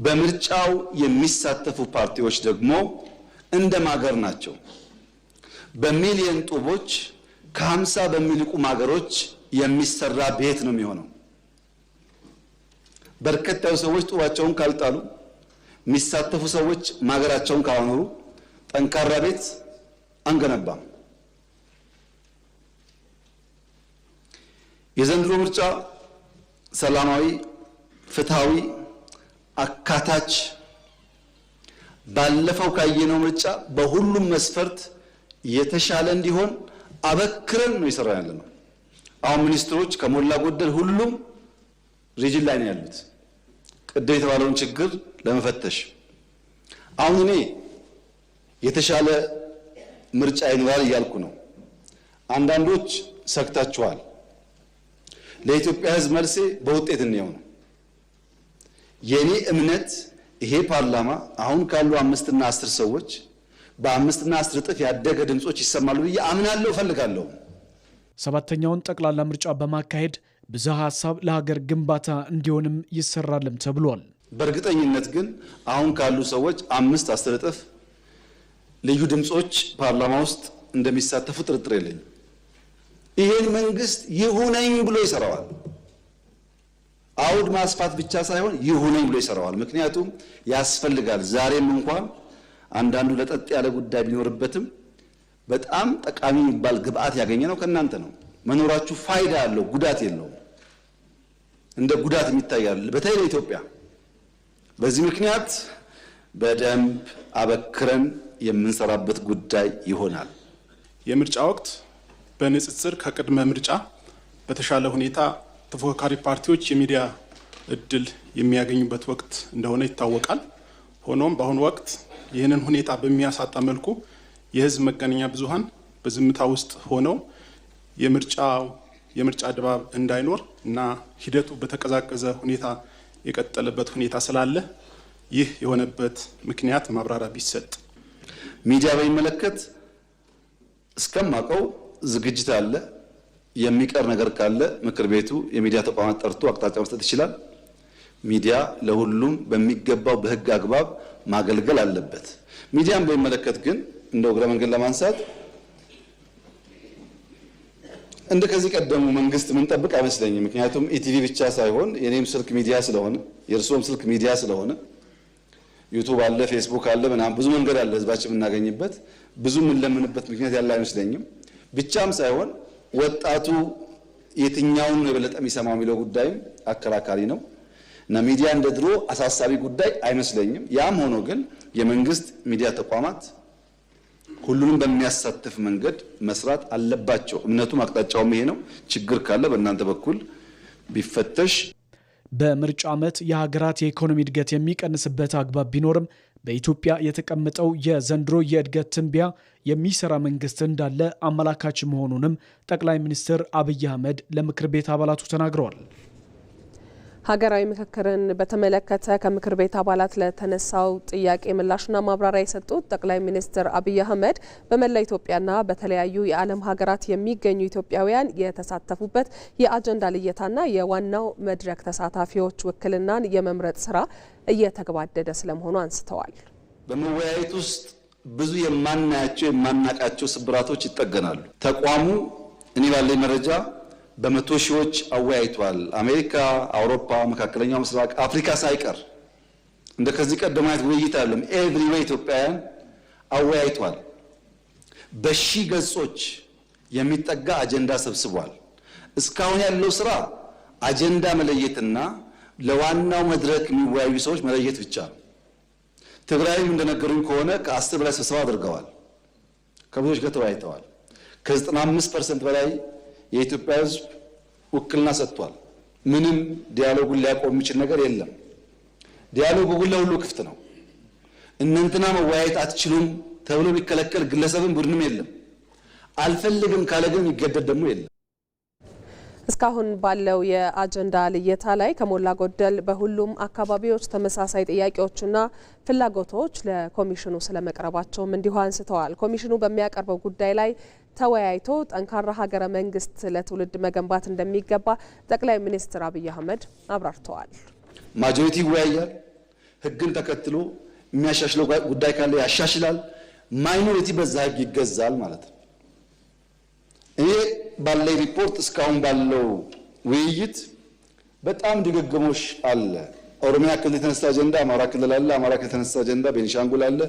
በምርጫው የሚሳተፉ ፓርቲዎች ደግሞ እንደ ማገር ናቸው። በሚሊዮን ጡቦች ከ50 በሚልቁ ማገሮች የሚሰራ ቤት ነው የሚሆነው። በርከት ያሉ ሰዎች ጡባቸውን ካልጣሉ፣ የሚሳተፉ ሰዎች ማገራቸውን ካላኖሩ ጠንካራ ቤት አንገነባም። የዘንድሮ ምርጫ ሰላማዊ፣ ፍትሃዊ፣ አካታች ባለፈው ካየነው ምርጫ በሁሉም መስፈርት የተሻለ እንዲሆን አበክረን ነው እየሰራን ያለነው። አሁን ሚኒስትሮች ከሞላ ጎደል ሁሉም ሪጅን ላይ ነው ያሉት ቅድም የተባለውን ችግር ለመፈተሽ። አሁን እኔ የተሻለ ምርጫ ይኖራል እያልኩ ነው። አንዳንዶች ሰክታችኋል። ለኢትዮጵያ ሕዝብ መልሴ በውጤት እንየው ነው። የኔ እምነት ይሄ ፓርላማ አሁን ካሉ 5 እና 10 ሰዎች በ5 እና 10 እጥፍ ያደገ ድምጾች ይሰማሉ ብዬ አምናለሁ፣ እፈልጋለሁ። 7ኛውን ጠቅላላ ምርጫ በማካሄድ ብዝሃ ሀሳብ ለሀገር ግንባታ እንዲሆንም ይሰራልም ተብሏል። በእርግጠኝነት ግን አሁን ካሉ ሰዎች 5-10 እጥፍ ልዩ ድምጾች ፓርላማ ውስጥ እንደሚሳተፉ ጥርጥር የለኝም። ይሄን መንግስት ይሁነኝ ብሎ ይሰራዋል። አውድ ማስፋት ብቻ ሳይሆን ይሁነኝ ብሎ ይሰራዋል። ምክንያቱም ያስፈልጋል። ዛሬም እንኳን አንዳንዱ ለጠጥ ያለ ጉዳይ ቢኖርበትም በጣም ጠቃሚ የሚባል ግብአት ያገኘ ነው ከእናንተ ነው። መኖራችሁ ፋይዳ ያለው ጉዳት የለውም። እንደ ጉዳት የሚታያል በተለይ ለኢትዮጵያ። በዚህ ምክንያት በደንብ አበክረን የምንሰራበት ጉዳይ ይሆናል። የምርጫ ወቅት በንጽጽር ከቅድመ ምርጫ በተሻለ ሁኔታ ተፎካካሪ ፓርቲዎች የሚዲያ እድል የሚያገኙበት ወቅት እንደሆነ ይታወቃል። ሆኖም በአሁኑ ወቅት ይህንን ሁኔታ በሚያሳጣ መልኩ የህዝብ መገናኛ ብዙሃን በዝምታ ውስጥ ሆነው የምርጫ ድባብ እንዳይኖር እና ሂደቱ በተቀዛቀዘ ሁኔታ የቀጠለበት ሁኔታ ስላለ ይህ የሆነበት ምክንያት ማብራሪያ ቢሰጥ። ሚዲያ በሚመለከት እስከማውቀው ዝግጅት አለ። የሚቀር ነገር ካለ ምክር ቤቱ የሚዲያ ተቋማት ጠርቶ አቅጣጫ መስጠት ይችላል። ሚዲያ ለሁሉም በሚገባው በህግ አግባብ ማገልገል አለበት። ሚዲያን በሚመለከት ግን እንደ እግረ መንገድ ለማንሳት እንደ ከዚህ ቀደሙ መንግስት ምን ጠብቅ አይመስለኝም። ምክንያቱም ኢቲቪ ብቻ ሳይሆን የኔም ስልክ ሚዲያ ስለሆነ የእርሶም ስልክ ሚዲያ ስለሆነ ዩቲዩብ አለ፣ ፌስቡክ አለ፣ ምናምን ብዙ መንገድ አለ ህዝባችን የምናገኝበት። ብዙ የምንለምንበት ምክንያት ያለ አይመስለኝም። ብቻም ሳይሆን ወጣቱ የትኛውን የበለጠ የሚሰማው የሚለው ጉዳይም አከራካሪ ነው እና ሚዲያ እንደ ድሮ አሳሳቢ ጉዳይ አይመስለኝም። ያም ሆኖ ግን የመንግስት ሚዲያ ተቋማት ሁሉንም በሚያሳትፍ መንገድ መስራት አለባቸው። እምነቱም አቅጣጫውም ይሄ ነው። ችግር ካለ በእናንተ በኩል ቢፈተሽ። በምርጫ ዓመት የሀገራት የኢኮኖሚ እድገት የሚቀንስበት አግባብ ቢኖርም በኢትዮጵያ የተቀመጠው የዘንድሮ የእድገት ትንበያ የሚሰራ መንግስት እንዳለ አመላካች መሆኑንም ጠቅላይ ሚኒስትር አብይ አህመድ ለምክር ቤት አባላቱ ተናግረዋል። ሀገራዊ ምክክርን በተመለከተ ከምክር ቤት አባላት ለተነሳው ጥያቄ ምላሽና ማብራሪያ የሰጡት ጠቅላይ ሚኒስትር አብይ አህመድ በመላ ኢትዮጵያና በተለያዩ የዓለም ሀገራት የሚገኙ ኢትዮጵያውያን የተሳተፉበት የአጀንዳ ልየታና የዋናው መድረክ ተሳታፊዎች ውክልናን የመምረጥ ስራ እየተገባደደ ስለመሆኑ አንስተዋል። በመወያየት ውስጥ ብዙ የማናያቸው የማናቃቸው ስብራቶች ይጠገናሉ። ተቋሙ እኔ ባለኝ መረጃ በመቶ ሺዎች አወያይቷል። አሜሪካ፣ አውሮፓ፣ መካከለኛው ምስራቅ፣ አፍሪካ ሳይቀር እንደ ከዚህ ቀደም አይነት ውይይት አይደለም። ኤቭሪዌይ ኢትዮጵያውያን አወያይቷል። በሺህ ገጾች የሚጠጋ አጀንዳ ሰብስቧል። እስካሁን ያለው ስራ አጀንዳ መለየትና ለዋናው መድረክ የሚወያዩ ሰዎች መለየት ብቻ ነው። ትግራይም እንደነገሩኝ ከሆነ ከ10 በላይ ስብሰባ አድርገዋል። ከብዙዎች ጋር ተወያይተዋል። ከ95% በላይ የኢትዮጵያ ሕዝብ ውክልና ሰጥቷል። ምንም ዲያሎጉን ሊያቆም የሚችል ነገር የለም። ዲያሎጉ ለሁሉ ክፍት ነው። እናንተና መወያየት አትችሉም ተብሎ ቢከለከል ግለሰብም ቡድንም የለም። አልፈልግም ካለ ግን ይገደድ ደግሞ የለም። እስካሁን ባለው የአጀንዳ ልየታ ላይ ከሞላ ጎደል በሁሉም አካባቢዎች ተመሳሳይ ጥያቄዎችና ፍላጎቶች ለኮሚሽኑ ስለመቅረባቸውም እንዲሁ አንስተዋል። ኮሚሽኑ በሚያቀርበው ጉዳይ ላይ ተወያይቶ ጠንካራ ሀገረ መንግስት ለትውልድ መገንባት እንደሚገባ ጠቅላይ ሚኒስትር አብይ አህመድ አብራርተዋል። ማጆሪቲ ይወያያል፣ ህግን ተከትሎ የሚያሻሽለው ጉዳይ ካለ ያሻሽላል፣ ማይኖሪቲ በዛ ህግ ይገዛል ማለት ነው። ይሄ ባለው ሪፖርት እስካሁን ባለው ውይይት በጣም ድግግሞሽ አለ። ኦሮሚያ ክልል የተነሳ አጀንዳ አማራ ክልል አለ፣ አማራ ክልል የተነሳ አጀንዳ ቤኒሻንጉል አለ።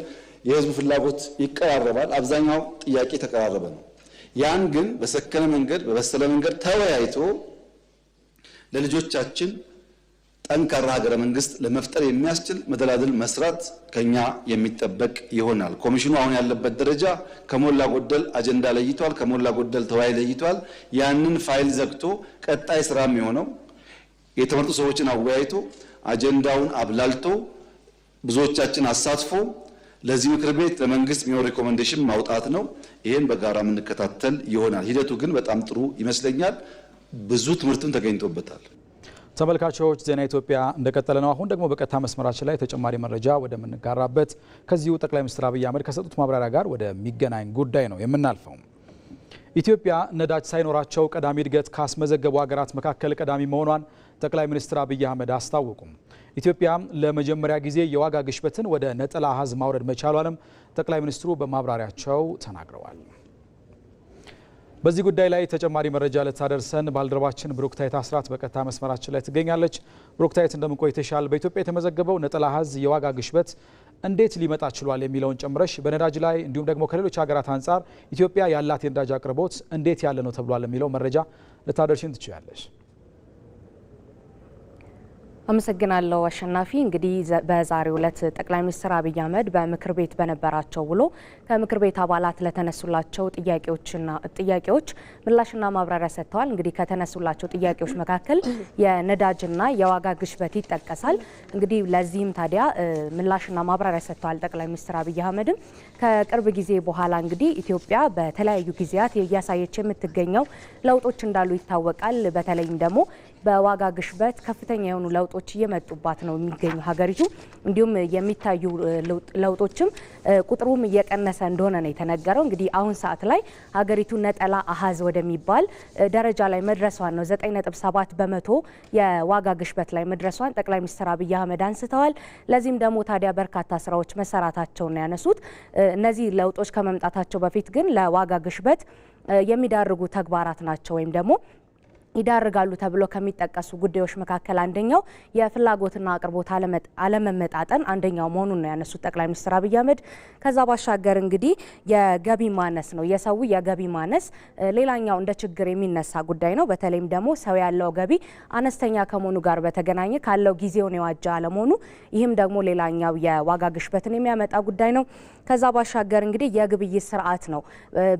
የህዝቡ ፍላጎት ይቀራረባል፣ አብዛኛው ጥያቄ ተቀራረበ ነው። ያን ግን በሰከነ መንገድ በበሰለ መንገድ ተወያይቶ ለልጆቻችን ጠንካራ ሀገረ መንግስት ለመፍጠር የሚያስችል መደላድል መስራት ከኛ የሚጠበቅ ይሆናል። ኮሚሽኑ አሁን ያለበት ደረጃ ከሞላ ጎደል አጀንዳ ለይቷል፣ ከሞላ ጎደል ተወያይ ለይቷል። ያንን ፋይል ዘግቶ ቀጣይ ስራ የሚሆነው የተመረጡ ሰዎችን አወያይቶ አጀንዳውን አብላልቶ ብዙዎቻችን አሳትፎ ለዚህ ምክር ቤት ለመንግስት የሚሆን ሪኮሜንዴሽን ማውጣት ነው። ይሄን በጋራ የምንከታተል ይሆናል። ሂደቱ ግን በጣም ጥሩ ይመስለኛል። ብዙ ትምህርትም ተገኝቶበታል። ተመልካቾች ዜና ኢትዮጵያ እንደቀጠለ ነው። አሁን ደግሞ በቀጥታ መስመራችን ላይ ተጨማሪ መረጃ ወደምንጋራበት ከዚሁ ጠቅላይ ሚኒስትር አብይ አህመድ ከሰጡት ማብራሪያ ጋር ወደሚገናኝ ጉዳይ ነው የምናልፈው። ኢትዮጵያ ነዳጅ ሳይኖራቸው ቀዳሚ እድገት ካስመዘገቡ ሀገራት መካከል ቀዳሚ መሆኗን ጠቅላይ ሚኒስትር አብይ አህመድ አስታወቁም። ኢትዮጵያ ለመጀመሪያ ጊዜ የዋጋ ግሽበትን ወደ ነጠላ አሃዝ ማውረድ መቻሏንም ጠቅላይ ሚኒስትሩ በማብራሪያቸው ተናግረዋል። በዚህ ጉዳይ ላይ ተጨማሪ መረጃ ልታደርሰን ባልደረባችን ብሩክታይት አስራት በቀጥታ መስመራችን ላይ ትገኛለች። ብሩክታይት እንደምን ቆይተሻል? በኢትዮጵያ የተመዘገበው ነጠላ አሃዝ የዋጋ ግሽበት እንዴት ሊመጣ ችሏል የሚለውን ጨምረሽ በነዳጅ ላይ እንዲሁም ደግሞ ከሌሎች ሀገራት አንጻር ኢትዮጵያ ያላት የነዳጅ አቅርቦት እንዴት ያለ ነው ተብሏል የሚለው መረጃ ልታደርሽን ትችያለሽ? አመሰግናለሁ አሸናፊ። እንግዲህ በዛሬው ዕለት ጠቅላይ ሚኒስትር አብይ አህመድ በምክር ቤት በነበራቸው ውሎ ከምክር ቤት አባላት ለተነሱላቸው ጥያቄዎች ምላሽና ማብራሪያ ሰጥተዋል። እንግዲህ ከተነሱላቸው ጥያቄዎች መካከል የነዳጅና የዋጋ ግሽበት ይጠቀሳል። እንግዲህ ለዚህም ታዲያ ምላሽና ማብራሪያ ሰጥተዋል ጠቅላይ ሚኒስትር አብይ አህመድም ከቅርብ ጊዜ በኋላ እንግዲህ ኢትዮጵያ በተለያዩ ጊዜያት እያሳየች የምትገኘው ለውጦች እንዳሉ ይታወቃል። በተለይም ደግሞ በዋጋ ግሽበት ከፍተኛ የሆኑ ለውጦች እየመጡባት ነው የሚገኙ ሀገሪቱ። እንዲሁም የሚታዩ ለውጦችም ቁጥሩም እየቀነሰ እንደሆነ ነው የተነገረው። እንግዲህ አሁን ሰዓት ላይ ሀገሪቱ ነጠላ አሃዝ ወደሚባል ደረጃ ላይ መድረሷን ነው 9.7 በመቶ የዋጋ ግሽበት ላይ መድረሷን ጠቅላይ ሚኒስትር አብይ አህመድ አንስተዋል። ለዚህም ደግሞ ታዲያ በርካታ ስራዎች መሰራታቸውን ያነሱት እነዚህ ለውጦች ከመምጣታቸው በፊት ግን ለዋጋ ግሽበት የሚዳርጉ ተግባራት ናቸው ወይም ደግሞ ይዳርጋሉ ተብሎ ከሚጠቀሱ ጉዳዮች መካከል አንደኛው የፍላጎትና አቅርቦት አለመመጣጠን አንደኛው መሆኑን ነው ያነሱት ጠቅላይ ሚኒስትር አብይ አህመድ። ከዛ ባሻገር እንግዲህ የገቢ ማነስ ነው የሰው የገቢ ማነስ ሌላኛው እንደ ችግር የሚነሳ ጉዳይ ነው። በተለይም ደግሞ ሰው ያለው ገቢ አነስተኛ ከመሆኑ ጋር በተገናኘ ካለው ጊዜውን የዋጀ አለመሆኑ ይህም ደግሞ ሌላኛው የዋጋ ግሽበትን የሚያመጣ ጉዳይ ነው። ከዛ ባሻገር እንግዲህ የግብይት ስርዓት ነው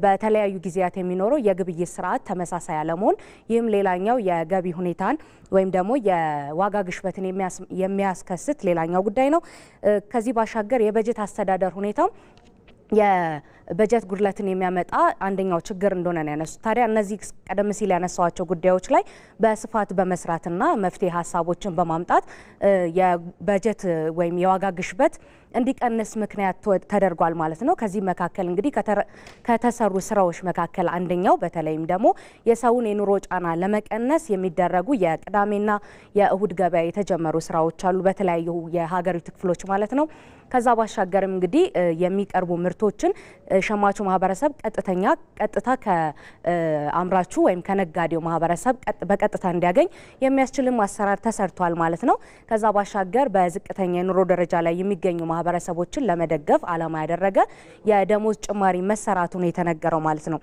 በተለያዩ ጊዜያት የሚኖረው የግብይት ስርዓት ተመሳሳይ አለመሆን ይህም ሌላኛው የገቢ ሁኔታን ወይም ደግሞ የዋጋ ግሽበትን የሚያስከስት ሌላኛው ጉዳይ ነው። ከዚህ ባሻገር የበጀት አስተዳደር ሁኔታው የበጀት ጉድለትን የሚያመጣ አንደኛው ችግር እንደሆነ ነው ያነሱት። ታዲያ እነዚህ ቀደም ሲል ያነሳዋቸው ጉዳዮች ላይ በስፋት በመስራትና መፍትሄ ሀሳቦችን በማምጣት የበጀት ወይም የዋጋ ግሽበት እንዲቀንስ ምክንያት ተደርጓል ማለት ነው። ከዚህ መካከል እንግዲህ ከተሰሩ ስራዎች መካከል አንደኛው በተለይም ደግሞ የሰውን የኑሮ ጫና ለመቀነስ የሚደረጉ የቅዳሜና የእሁድ ገበያ የተጀመሩ ስራዎች አሉ በተለያዩ የሀገሪቱ ክፍሎች ማለት ነው። ከዛ ባሻገርም እንግዲህ የሚቀርቡ ምርቶችን ሸማቹ ማህበረሰብ ቀጥታ ከአምራቹ ወይም ከነጋዴው ማህበረሰብ በቀጥታ እንዲያገኝ የሚያስችልም አሰራር ተሰርቷል ማለት ነው። ከዛ ባሻገር በዝቅተኛ የኑሮ ደረጃ ላይ የሚገኙ ማህበረሰቦችን ለመደገፍ ዓላማ ያደረገ የደሞዝ ጭማሪ መሰራቱን የተነገረው ማለት ነው።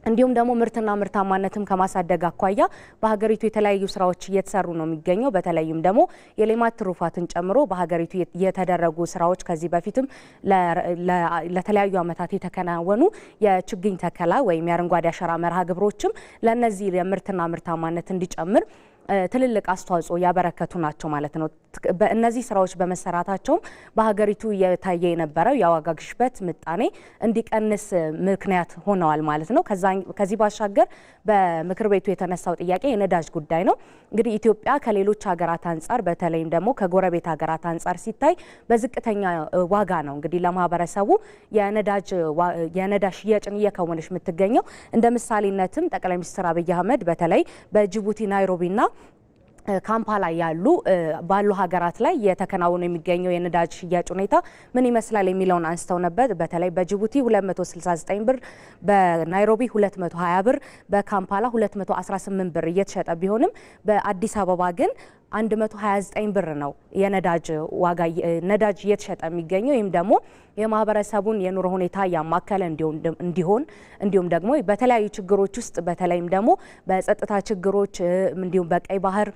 እንዲሁም ደግሞ ምርትና ምርታማነትም ከማሳደግ አኳያ በሀገሪቱ የተለያዩ ስራዎች እየተሰሩ ነው የሚገኘው። በተለይም ደግሞ የሌማት ትሩፋትን ጨምሮ በሀገሪቱ የተደረጉ ስራዎች ከዚህ በፊትም ለተለያዩ ዓመታት የተከናወኑ የችግኝ ተከላ ወይም የአረንጓዴ አሻራ መርሃ ግብሮችም ለነዚህ የምርትና ምርታማነት እንዲጨምር ትልልቅ አስተዋጽኦ ያበረከቱ ናቸው ማለት ነው። በእነዚህ ስራዎች በመሰራታቸውም በሀገሪቱ የታየ የነበረው የዋጋ ግሽበት ምጣኔ እንዲቀንስ ምክንያት ሆነዋል ማለት ነው። ከዚህ ባሻገር በምክር ቤቱ የተነሳው ጥያቄ የነዳጅ ጉዳይ ነው። እንግዲህ ኢትዮጵያ ከሌሎች ሀገራት አንጻር በተለይም ደግሞ ከጎረቤት ሀገራት አንጻር ሲታይ በዝቅተኛ ዋጋ ነው እንግዲህ ለማህበረሰቡ የነዳጅ ሽያጭን እየከወነች የምትገኘው። እንደ ምሳሌነትም ጠቅላይ ሚኒስትር አብይ አህመድ በተለይ በጅቡቲ ናይሮቢና ካምፓላ ባሉ ሀገራት ላይ የተከናወነ የሚገኘው የነዳጅ ሽያጭ ሁኔታ ምን ይመስላል የሚለውን አንስተው ነበር። በተለይ በጅቡቲ 269 ብር፣ በናይሮቢ 220 ብር፣ በካምፓላ 218 ብር እየተሸጠ ቢሆንም በአዲስ አበባ ግን 129 ብር ነው ነዳጅ እየተሸጠ የሚገኘው። ይህም ደግሞ የማህበረሰቡን የኑሮ ሁኔታ ያማከለ እንዲሁም ደግሞ በተለያዩ ችግሮች ውስጥ በተለይም ደግሞ በጸጥታ ችግሮች እንዲሁም በቀይ ባህር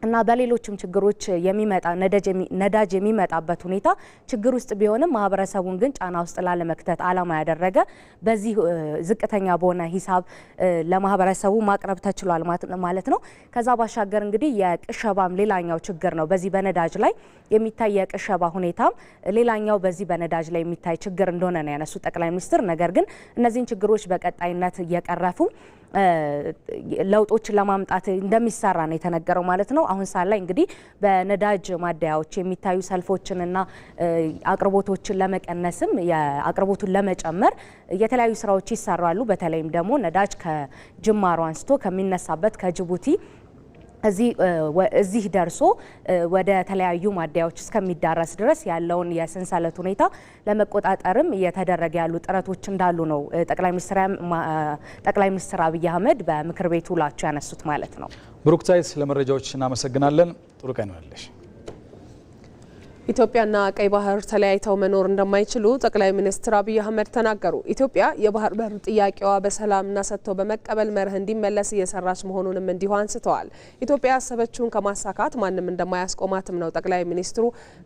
እና በሌሎችም ችግሮች የሚመጣ ነዳጅ የሚመጣበት ሁኔታ ችግር ውስጥ ቢሆንም ማህበረሰቡን ግን ጫና ውስጥ ላለመክተት ዓላማ ያደረገ በዚህ ዝቅተኛ በሆነ ሂሳብ ለማህበረሰቡ ማቅረብ ተችሏል ማለት ነው። ከዛ ባሻገር እንግዲህ የቅሸባም ሌላኛው ችግር ነው። በዚህ በነዳጅ ላይ የሚታይ የቅሸባ ሁኔታም ሌላኛው በዚህ በነዳጅ ላይ የሚታይ ችግር እንደሆነ ነው ያነሱ ጠቅላይ ሚኒስትር። ነገር ግን እነዚህን ችግሮች በቀጣይነት እየቀረፉ ለውጦችን ለማምጣት እንደሚሰራ ነው የተነገረው ማለት ነው። አሁን ሳል ላይ እንግዲህ በነዳጅ ማደያዎች የሚታዩ ሰልፎችንና አቅርቦቶችን ለመቀነስም የአቅርቦቱን ለመጨመር የተለያዩ ስራዎች ይሰራሉ። በተለይም ደግሞ ነዳጅ ከጅማሮ አንስቶ ከሚነሳበት ከጅቡቲ እዚህ ደርሶ ወደ ተለያዩ ማደያዎች እስከሚዳረስ ድረስ ያለውን የሰንሰለት ሁኔታ ለመቆጣጠርም እየተደረገ ያሉ ጥረቶች እንዳሉ ነው ጠቅላይ ሚኒስትር አብይ አህመድ በምክር ቤቱ ውላቸው ያነሱት ማለት ነው። ብሩክታይት ለመረጃዎች እናመሰግናለን። ጥሩ ቀን ይሁንልሽ። ኢትዮጵያና ቀይ ባህር ተለያይተው መኖር እንደማይችሉ ጠቅላይ ሚኒስትር አብይ አህመድ ተናገሩ። ኢትዮጵያ የባህር በር ጥያቄዋ በሰላምና ሰጥቶ በመቀበል መርህ እንዲመለስ እየሰራች መሆኑንም እንዲሁ አንስተዋል። ኢትዮጵያ ያሰበችውን ከማሳካት ማንም እንደማያስቆማትም ነው ጠቅላይ ሚኒስትሩ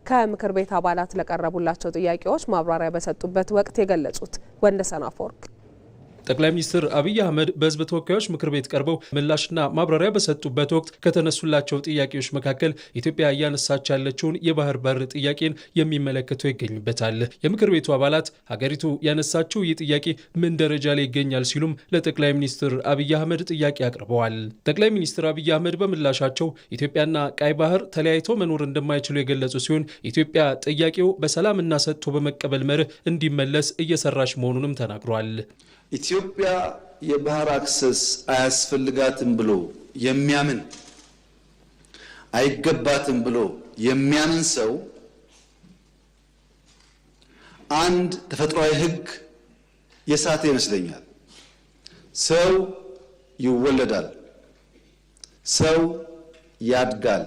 ከምክር ቤት አባላት ለቀረቡላቸው ጥያቄዎች ማብራሪያ በሰጡበት ወቅት የገለጹት። ወንደሰን አፈወርቅ ጠቅላይ ሚኒስትር አብይ አህመድ በሕዝብ ተወካዮች ምክር ቤት ቀርበው ምላሽና ማብራሪያ በሰጡበት ወቅት ከተነሱላቸው ጥያቄዎች መካከል ኢትዮጵያ እያነሳች ያለችውን የባህር በር ጥያቄን የሚመለከተው ይገኝበታል። የምክር ቤቱ አባላት ሀገሪቱ ያነሳችው ይህ ጥያቄ ምን ደረጃ ላይ ይገኛል ሲሉም ለጠቅላይ ሚኒስትር አብይ አህመድ ጥያቄ አቅርበዋል። ጠቅላይ ሚኒስትር አብይ አህመድ በምላሻቸው ኢትዮጵያና ቀይ ባህር ተለያይተው መኖር እንደማይችሉ የገለጹ ሲሆን ኢትዮጵያ ጥያቄው በሰላምና ሰጥቶ በመቀበል መርህ እንዲመለስ እየሰራች መሆኑንም ተናግሯል። ኢትዮጵያ የባህር አክሰስ አያስፈልጋትም ብሎ የሚያምን አይገባትም ብሎ የሚያምን ሰው አንድ ተፈጥሯዊ ሕግ የሳተ ይመስለኛል። ሰው ይወለዳል፣ ሰው ያድጋል፣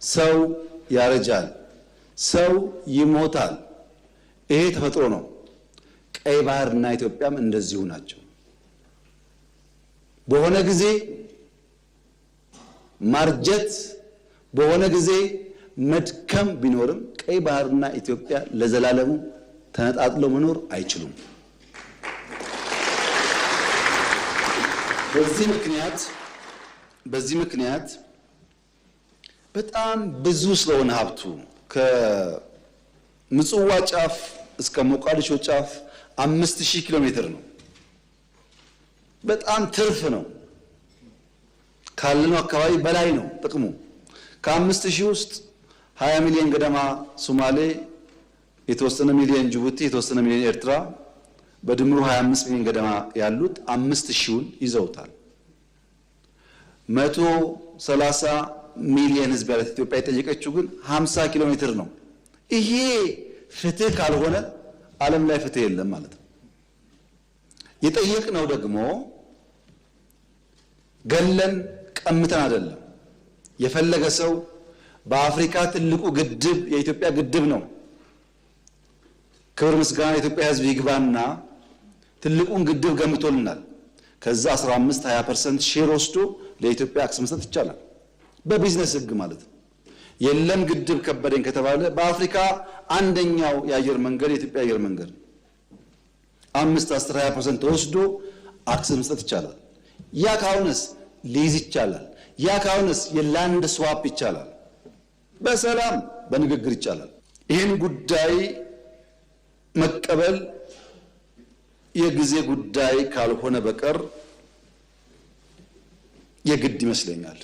ሰው ያረጃል፣ ሰው ይሞታል። ይሄ ተፈጥሮ ነው። ቀይ ባህርና ኢትዮጵያም እንደዚሁ ናቸው። በሆነ ጊዜ ማርጀት፣ በሆነ ጊዜ መድከም ቢኖርም ቀይ ባህርና ኢትዮጵያ ለዘላለሙ ተነጣጥለው መኖር አይችሉም። በዚህ ምክንያት በጣም ብዙ ስለሆነ ሀብቱ ከምጽዋ ጫፍ እስከ ሞቃዲሾ ጫፍ 5000 ኪሎ ሜትር ነው። በጣም ትርፍ ነው። ካለነው አካባቢ በላይ ነው ጥቅሙ። ከ5000 ውስጥ 20 ሚሊዮን ገደማ ሶማሌ፣ የተወሰነ ሚሊዮን ጅቡቲ፣ የተወሰነ ሚሊዮን ኤርትራ በድምሩ 25 ሚሊዮን ገደማ ያሉት 5000ን ይዘውታል። 130 ሚሊዮን ህዝብ ያላት ኢትዮጵያ የጠየቀችው ግን 50 ኪሎ ሜትር ነው። ይሄ ፍትህ ካልሆነ ዓለም ላይ ፍትህ የለም ማለት ነው። የጠየቅነው ደግሞ ገለን ቀምተን አይደለም። የፈለገ ሰው በአፍሪካ ትልቁ ግድብ የኢትዮጵያ ግድብ ነው። ክብር ምስጋና የኢትዮጵያ ህዝብ ይግባና ትልቁን ግድብ ገምቶልናል። ከዛ 15-20% ሼር ወስዶ ለኢትዮጵያ አክሰስ መስጠት ይቻላል በቢዝነስ ህግ ማለት ነው። የለም ግድብ ከበደኝ ከተባለ በአፍሪካ አንደኛው የአየር መንገድ የኢትዮጵያ አየር መንገድ 5-10-20% ወስዶ አክሰስ መስጠት ይቻላል። ያ ካሁንስ ሊዝ ይቻላል። ያ ካሁንስ የላንድ ስዋፕ ይቻላል። በሰላም በንግግር ይቻላል። ይህን ጉዳይ መቀበል የጊዜ ጉዳይ ካልሆነ በቀር የግድ ይመስለኛል።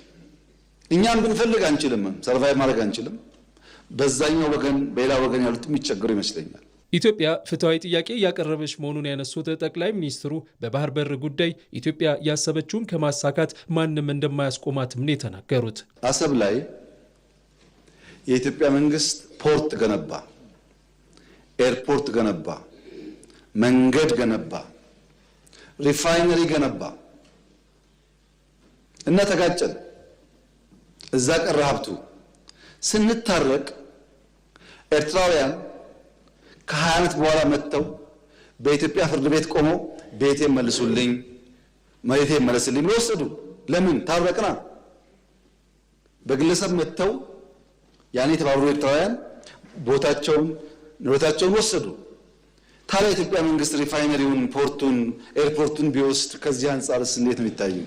እኛም ብንፈልግ አንችልም፣ ሰርቫይቭ ማድረግ አንችልም። በዛኛው ወገን በሌላ ወገን ያሉት የሚቸገሩ ይመስለኛል። ኢትዮጵያ ፍትሐዊ ጥያቄ ያቀረበች መሆኑን ያነሱት ጠቅላይ ሚኒስትሩ በባህር በር ጉዳይ ኢትዮጵያ ያሰበችውን ከማሳካት ማንም እንደማያስቆማትም ነው የተናገሩት። አሰብ ላይ የኢትዮጵያ መንግስት ፖርት ገነባ፣ ኤርፖርት ገነባ፣ መንገድ ገነባ፣ ሪፋይነሪ ገነባ እና ተጋጨን። እዛ ቀረ ሀብቱ። ስንታረቅ ኤርትራውያን ከ20 ዓመት በኋላ መጥተው በኢትዮጵያ ፍርድ ቤት ቆመው ቤቴን መልሱልኝ፣ መሬቴን መልሱልኝ ብለው ወሰዱ። ለምን? ታረቅና። በግለሰብ መጥተው ያኔ የተባበሩ ኤርትራውያን ቦታቸውን ንብረታቸውን ወሰዱ። ታዲያ የኢትዮጵያ መንግስት ሪፋይነሪውን፣ ፖርቱን፣ ኤርፖርቱን ቢወስድ ከዚህ አንጻርስ እንዴት ነው የሚታየው?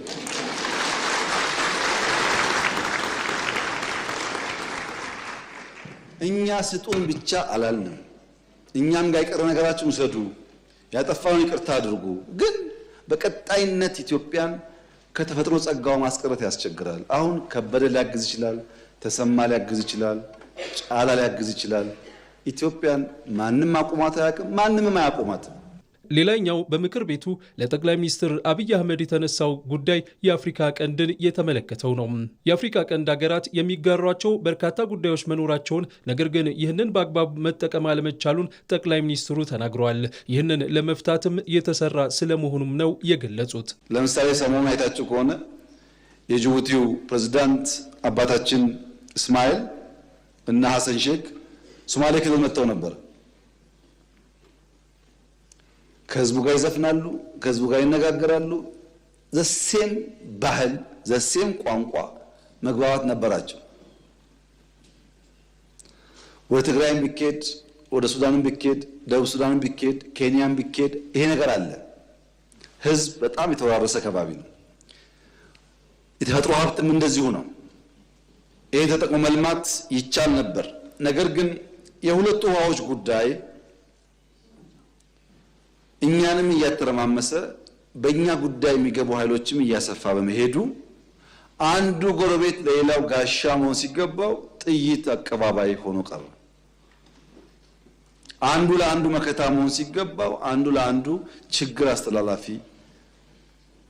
እኛ ስጡን ብቻ አላልንም። እኛም ጋር የቀረ ነገራችሁን ውሰዱ፣ ያጠፋውን ይቅርታ አድርጉ። ግን በቀጣይነት ኢትዮጵያን ከተፈጥሮ ጸጋው ማስቀረት ያስቸግራል። አሁን ከበደ ሊያግዝ ይችላል፣ ተሰማ ሊያግዝ ይችላል፣ ጫላ ሊያግዝ ይችላል። ኢትዮጵያን ማንም አቁማት አያውቅም፣ ማንምም አያቆማትም። ሌላኛው በምክር ቤቱ ለጠቅላይ ሚኒስትር አብይ አህመድ የተነሳው ጉዳይ የአፍሪካ ቀንድን የተመለከተው ነው። የአፍሪካ ቀንድ ሀገራት የሚጋሯቸው በርካታ ጉዳዮች መኖራቸውን፣ ነገር ግን ይህንን በአግባቡ መጠቀም አለመቻሉን ጠቅላይ ሚኒስትሩ ተናግረዋል። ይህንን ለመፍታትም የተሰራ ስለመሆኑም ነው የገለጹት። ለምሳሌ ሰሞኑን አይታችሁ ከሆነ የጅቡቲው ፕሬዝዳንት አባታችን እስማኤል እና ሐሰን ሼክ ሶማሌ ክልል መጥተው ነበር። ከህዝቡ ጋር ይዘፍናሉ፣ ከህዝቡ ጋር ይነጋገራሉ። ዘሴም ባህል ዘሴም ቋንቋ መግባባት ነበራቸው። ወደ ትግራይም ቢኬድ፣ ወደ ሱዳንም ቢኬድ፣ ደቡብ ሱዳንም ቢኬድ፣ ኬንያም ቢኬድ ይሄ ነገር አለ። ህዝብ በጣም የተወራረሰ ከባቢ ነው። የተፈጥሮ ሀብትም እንደዚሁ ነው። ይሄ ተጠቅሞ መልማት ይቻል ነበር። ነገር ግን የሁለቱ ውሃዎች ጉዳይ እኛንም እያተረማመሰ በእኛ ጉዳይ የሚገቡ ኃይሎችም እያሰፋ በመሄዱ አንዱ ጎረቤት ለሌላው ጋሻ መሆን ሲገባው ጥይት አቀባባይ ሆኖ ቀረ። አንዱ ለአንዱ መከታ መሆን ሲገባው አንዱ ለአንዱ ችግር አስተላላፊ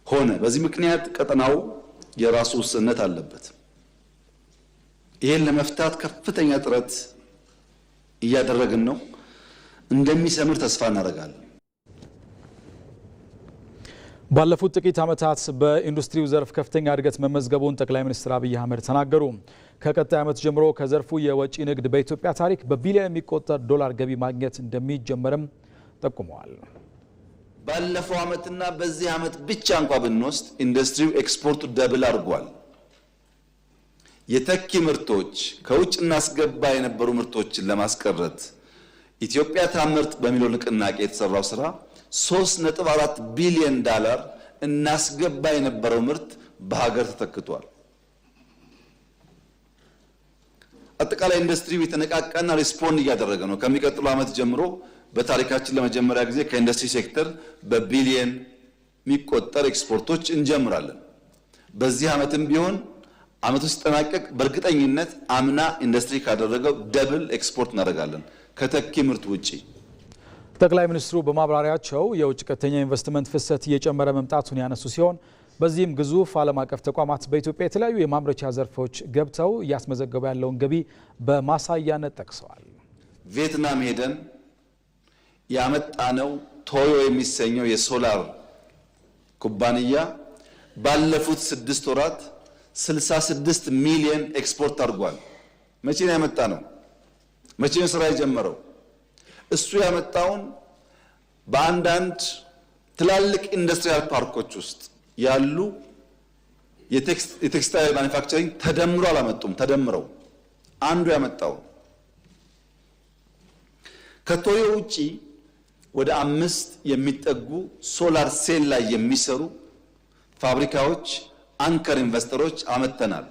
ሆነ። በዚህ ምክንያት ቀጠናው የራሱ ውስንነት አለበት። ይሄን ለመፍታት ከፍተኛ ጥረት እያደረግን ነው። እንደሚሰምር ተስፋ እናደርጋለን። ባለፉት ጥቂት ዓመታት በኢንዱስትሪው ዘርፍ ከፍተኛ እድገት መመዝገቡን ጠቅላይ ሚኒስትር አብይ አህመድ ተናገሩ። ከቀጣይ ዓመት ጀምሮ ከዘርፉ የወጪ ንግድ በኢትዮጵያ ታሪክ በቢሊዮን የሚቆጠር ዶላር ገቢ ማግኘት እንደሚጀመርም ጠቁመዋል። ባለፈው ዓመትና በዚህ ዓመት ብቻ እንኳን ብንወስድ ኢንዱስትሪው ኤክስፖርቱ ደብል አድርጓል። የተኪ ምርቶች ከውጭ እናስገባ የነበሩ ምርቶችን ለማስቀረት ኢትዮጵያ ታምርት በሚለው ንቅናቄ የተሰራው ስራ 3.4 ቢሊዮን ዶላር እናስገባ የነበረው ምርት በሀገር ተተክቷል። አጠቃላይ ኢንዱስትሪው የተነቃቃና ሪስፖንድ እያደረገ ነው። ከሚቀጥለው ዓመት ጀምሮ በታሪካችን ለመጀመሪያ ጊዜ ከኢንዱስትሪ ሴክተር በቢሊየን የሚቆጠር ኤክስፖርቶች እንጀምራለን። በዚህ ዓመትም ቢሆን ዓመቱ ሲጠናቀቅ በእርግጠኝነት አምና ኢንዱስትሪ ካደረገው ደብል ኤክስፖርት እናደርጋለን ከተኪ ምርት ውጪ። ጠቅላይ ሚኒስትሩ በማብራሪያቸው የውጭ ቀጥተኛ ኢንቨስትመንት ፍሰት እየጨመረ መምጣቱን ያነሱ ሲሆን በዚህም ግዙፍ ዓለም አቀፍ ተቋማት በኢትዮጵያ የተለያዩ የማምረቻ ዘርፎች ገብተው እያስመዘገቡ ያለውን ገቢ በማሳያነት ጠቅሰዋል። ቪየትናም ሄደን ያመጣነው ቶዮ የሚሰኘው የሶላር ኩባንያ ባለፉት 6 ወራት 66 ሚሊዮን ኤክስፖርት አድርጓል። መቼ ነው ያመጣነው? መቼ ነው ስራ የጀመረው? እሱ ያመጣውን በአንዳንድ ትላልቅ ኢንዱስትሪያል ፓርኮች ውስጥ ያሉ የቴክስታይል ማኒፋክቸሪንግ ተደምሮ አላመጡም። ተደምረው አንዱ ያመጣው ከቶዮ ውጪ ወደ 5 የሚጠጉ ሶላር ሴል ላይ የሚሰሩ ፋብሪካዎች አንከር ኢንቨስተሮች አመተናል።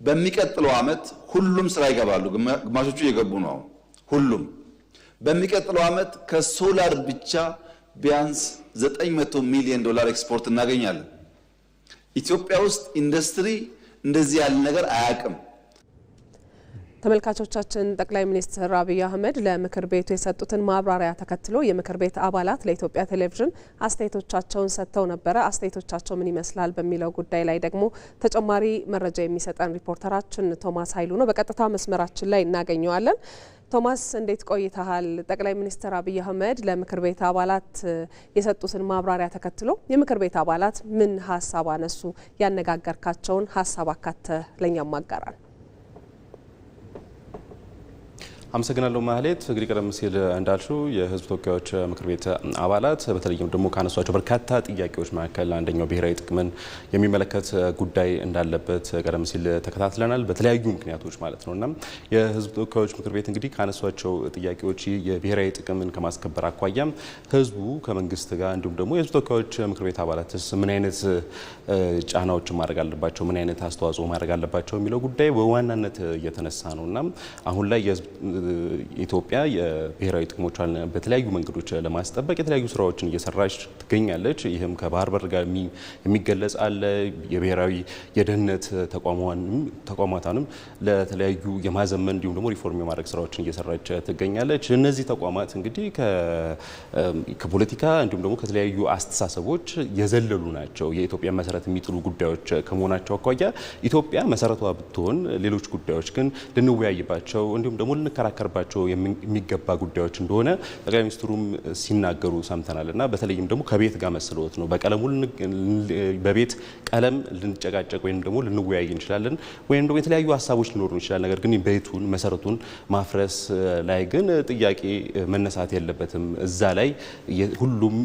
በሚቀጥለው ዓመት ሁሉም ስራ ይገባሉ። ግማሾቹ እየገቡ ነው። ሁሉም በሚቀጥለው ዓመት ከሶላር ብቻ ቢያንስ $900 ሚሊዮን ኤክስፖርት እናገኛለን። ኢትዮጵያ ውስጥ ኢንዱስትሪ እንደዚህ ያለ ነገር አያውቅም። ተመልካቾቻችን ጠቅላይ ሚኒስትር አብይ አህመድ ለምክር ቤቱ የሰጡትን ማብራሪያ ተከትሎ የምክር ቤት አባላት ለኢትዮጵያ ቴሌቪዥን አስተያየቶቻቸውን ሰጥተው ነበረ። አስተያየቶቻቸው ምን ይመስላል በሚለው ጉዳይ ላይ ደግሞ ተጨማሪ መረጃ የሚሰጠን ሪፖርተራችን ቶማስ ኃይሉ ነው። በቀጥታ መስመራችን ላይ እናገኘዋለን። ቶማስ እንዴት ቆይተሃል? ጠቅላይ ሚኒስትር አብይ አህመድ ለምክር ቤት አባላት የሰጡትን ማብራሪያ ተከትሎ የምክር ቤት አባላት ምን ሀሳብ አነሱ? ያነጋገርካቸውን ሀሳብ አካተ ለኛም አጋራን። አመሰግናለሁ ማህሌት። እንግዲህ ቀደም ሲል እንዳልሽው የህዝብ ተወካዮች ምክር ቤት አባላት በተለይም ደግሞ ካነሷቸው በርካታ ጥያቄዎች መካከል አንደኛው ብሔራዊ ጥቅምን የሚመለከት ጉዳይ እንዳለበት ቀደም ሲል ተከታትለናል፣ በተለያዩ ምክንያቶች ማለት ነውና የህዝብ ተወካዮች ምክር ቤት እንግዲህ ካነሷቸው ጥያቄዎች የብሔራዊ ጥቅምን ከማስከበር አኳያም ህዝቡ ከመንግስት ጋር እንዲሁም ደግሞ የህዝብ ተወካዮች ምክር ቤት አባላትስ ምን አይነት ጫናዎችን ማድረግ አለባቸው፣ ምን አይነት አስተዋጽኦ ማድረግ አለባቸው የሚለው ጉዳይ በዋናነት እየተነሳ ነውና አሁን ላይ ኢትዮጵያ የብሔራዊ ጥቅሞቿን በተለያዩ መንገዶች ለማስጠበቅ የተለያዩ ስራዎችን እየሰራች ትገኛለች። ይህም ከባህር በር ጋር የሚገለጽ አለ። የብሔራዊ የደህንነት ተቋማታንም ለተለያዩ የማዘመን እንዲሁም ደግሞ ሪፎርም የማድረግ ስራዎችን እየሰራች ትገኛለች። እነዚህ ተቋማት እንግዲህ ከፖለቲካ እንዲሁም ደግሞ ከተለያዩ አስተሳሰቦች የዘለሉ ናቸው። የኢትዮጵያ መሰረት የሚጥሉ ጉዳዮች ከመሆናቸው አኳያ ኢትዮጵያ መሰረቷ ብትሆን ሌሎች ጉዳዮች ግን ልንወያይባቸው እንዲሁም ደግሞ ልንከራከርባቸው የሚገባ ጉዳዮች እንደሆነ ጠቅላይ ሚኒስትሩም ሲናገሩ ሰምተናልና በተለይም ደግሞ ከቤት ጋር መስለውት ነው። በቀለሙ በቤት ቀለም ልንጨቃጨቅ ወይም ደግሞ ልንወያይ እንችላለን ወይም ደግሞ የተለያዩ ሀሳቦች ሊኖሩ ይችላል። ነገር ግን ቤቱን መሰረቱን ማፍረስ ላይ ግን ጥያቄ መነሳት የለበትም። እዛ ላይ ሁሉም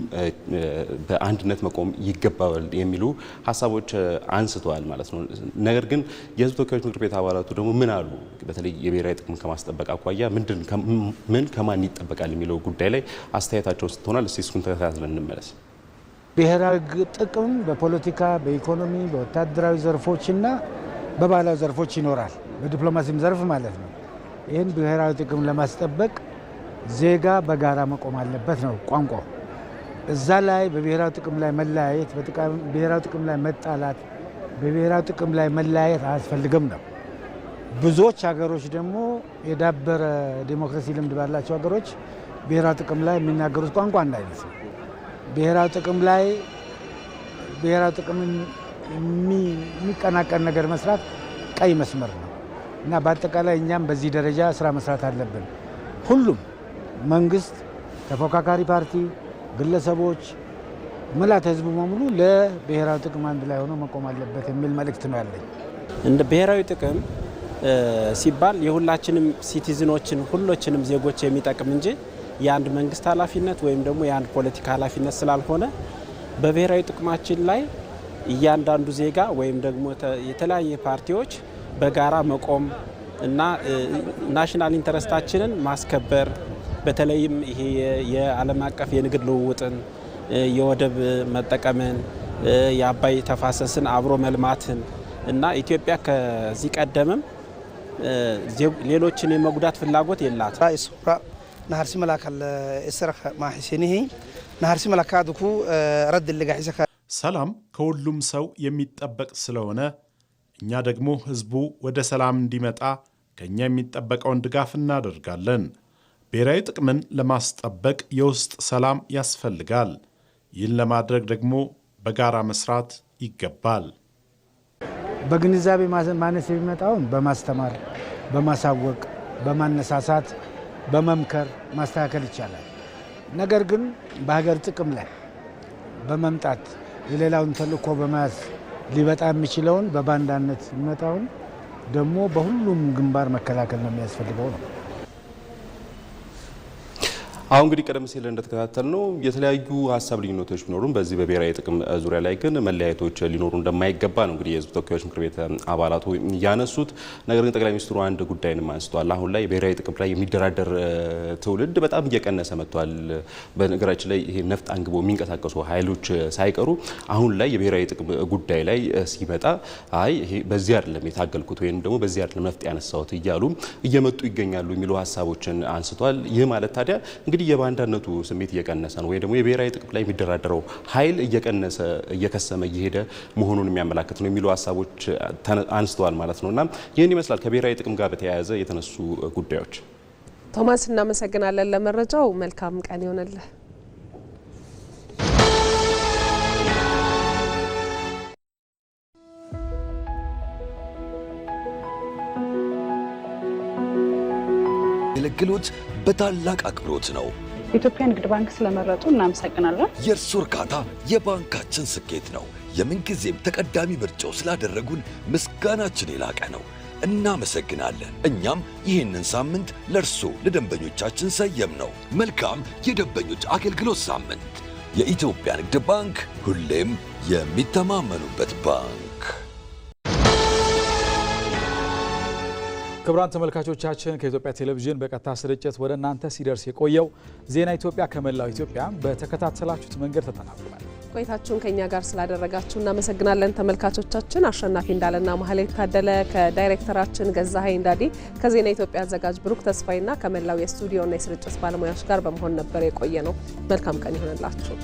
በአንድነት መቆም ይገባዋል የሚሉ ሀሳቦች አንስተዋል ማለት ነው። ነገር ግን የህዝብ ተወካዮች ምክር ቤት አባላቱ ደግሞ ምን አሉ? በተለይ የብሔራዊ ጥቅም ከማስጠበቅ አኳያ ምን ከማን ይጠበቃል የሚለው ጉዳይ ላይ አስተያየታቸው ስትሆናል። እስቲ እሱን ተከታትለን እንመለስ። ብሔራዊ ጥቅም በፖለቲካ፣ በኢኮኖሚ፣ በወታደራዊ ዘርፎችና በባህላዊ ዘርፎች ይኖራል። በዲፕሎማሲም ዘርፍ ማለት ነው። ይህን ብሔራዊ ጥቅም ለማስጠበቅ ዜጋ በጋራ መቆም አለበት ነው ቋንቋው። እዛ ላይ በብሔራዊ ጥቅም ላይ መለያየት፣ በብሔራዊ ጥቅም ላይ መጣላት፣ በብሔራዊ ጥቅም ላይ መለያየት አያስፈልግም ነው። ብዙዎች ሀገሮች ደግሞ የዳበረ ዲሞክራሲ ልምድ ባላቸው ሀገሮች ብሔራዊ ጥቅም ላይ የሚናገሩት ቋንቋ አንድ አይነት ነው። ብሔራዊ ጥቅምን የሚቀናቀን ነገር መስራት ቀይ መስመር ነው እና በአጠቃላይ እኛም በዚህ ደረጃ ስራ መስራት አለብን። ሁሉም መንግስት፣ ተፎካካሪ ፓርቲ፣ ግለሰቦች፣ ምልዓተ ህዝቡ በሙሉ ለብሔራዊ ጥቅም አንድ ላይ ሆኖ መቆም አለበት የሚል መልእክት ነው ያለኝ። እንደ ብሔራዊ ጥቅም ሲባል የሁላችንም ሲቲዝኖችን ሁሎችንም ዜጎች የሚጠቅም እንጂ የአንድ መንግስት ኃላፊነት ወይም ደግሞ የአንድ ፖለቲካ ኃላፊነት ስላልሆነ በብሔራዊ ጥቅማችን ላይ እያንዳንዱ ዜጋ ወይም ደግሞ የተለያየ ፓርቲዎች በጋራ መቆም እና ናሽናል ኢንተረስታችንን ማስከበር በተለይም ይሄ የዓለም አቀፍ የንግድ ልውውጥን፣ የወደብ መጠቀምን፣ የአባይ ተፋሰስን አብሮ መልማትን እና ኢትዮጵያ ከዚህ ቀደምም ሌሎችን የመጉዳት ፍላጎት የላትም። نهارسي ملاك السرخ ما حسينه نهارسي ملاكادكو رد اللي قاعد ሰላም ከሁሉም ሰው የሚጠበቅ ስለሆነ እኛ ደግሞ ህዝቡ ወደ ሰላም እንዲመጣ ከኛ የሚጠበቀውን ድጋፍ እናደርጋለን። ብሔራዊ ጥቅምን ለማስጠበቅ የውስጥ ሰላም ያስፈልጋል። ይህን ለማድረግ ደግሞ በጋራ መስራት ይገባል። በግንዛቤ ማነስ የሚመጣውን በማስተማር በማሳወቅ በማነሳሳት በመምከር ማስተካከል ይቻላል። ነገር ግን በሀገር ጥቅም ላይ በመምጣት የሌላውን ተልእኮ በማስ ሊበጣ የሚችለውን በባንዳነት የሚመጣውን ደግሞ በሁሉም ግንባር መከላከል ነው የሚያስፈልገው ነው። አሁን እንግዲህ ቀደም ሲል እንደተከታተል ነው የተለያዩ ሀሳብ ልዩነቶች ቢኖሩም በዚህ በብሔራዊ ጥቅም ዙሪያ ላይ ግን መለያየቶች ሊኖሩ እንደማይገባ ነው እንግዲህ የህዝብ ተወካዮች ምክር ቤት አባላቱ ያነሱት። ነገር ግን ጠቅላይ ሚኒስትሩ አንድ ጉዳይንም አንስተዋል። አሁን ላይ ብሔራዊ ጥቅም ላይ የሚደራደር ትውልድ በጣም እየቀነሰ መጥቷል። በነገራችን ላይ ይሄ ነፍጥ አንግቦ የሚንቀሳቀሱ ኃይሎች ሳይቀሩ አሁን ላይ የብሔራዊ ጥቅም ጉዳይ ላይ ሲመጣ አይ ይሄ በዚህ አይደለም የታገልኩት ወይም ደግሞ በዚህ አይደለም ነፍጥ ያነሳሁት እያሉ እየመጡ ይገኛሉ የሚሉ ሀሳቦችን አንስተዋል። ይህ ማለት ታዲያ እንግዲህ የባንዳነቱ ስሜት እየቀነሰ ነው ወይ ደግሞ የብሔራዊ ጥቅም ላይ የሚደራደረው ኃይል እየቀነሰ እየከሰመ እየሄደ መሆኑን የሚያመላክት ነው የሚሉ ሀሳቦች አንስተዋል ማለት ነውና ይህን ይመስላል ከብሔራዊ ጥቅም ጋር በተያያዘ የተነሱ ጉዳዮች። ቶማስ እናመሰግናለን ለመረጃው። መልካም ቀን ይሆነልህ። ግልግሎት በታላቅ አክብሮት ነው። ኢትዮጵያ ንግድ ባንክ ስለመረጡ እናመሰግናለን። የእርሱ እርካታ የባንካችን ስኬት ነው። የምንጊዜም ተቀዳሚ ምርጫው ስላደረጉን ምስጋናችን የላቀ ነው። እናመሰግናለን። እኛም ይህንን ሳምንት ለእርሶ ለደንበኞቻችን ሰየም ነው። መልካም የደንበኞች አገልግሎት ሳምንት። የኢትዮጵያ ንግድ ባንክ ሁሌም የሚተማመኑበት ባንክ። ክቡራን ተመልካቾቻችን ከኢትዮጵያ ቴሌቪዥን በቀጥታ ስርጭት ወደ እናንተ ሲደርስ የቆየው ዜና ኢትዮጵያ ከመላው ኢትዮጵያ በተከታተላችሁት መንገድ ተጠናቋል። ቆይታችሁን ከኛ ጋር ስላደረጋችሁ እናመሰግናለን ተመልካቾቻችን። አሸናፊ እንዳለና ማህሌት ታደለ ከዳይሬክተራችን ገዛኸኝ እንዳዲ ከዜና ኢትዮጵያ አዘጋጅ ብሩክ ተስፋይና ከመላው የስቱዲዮና የስርጭት ባለሙያዎች ጋር በመሆን ነበር የቆየ ነው። መልካም ቀን ይሁንላችሁ።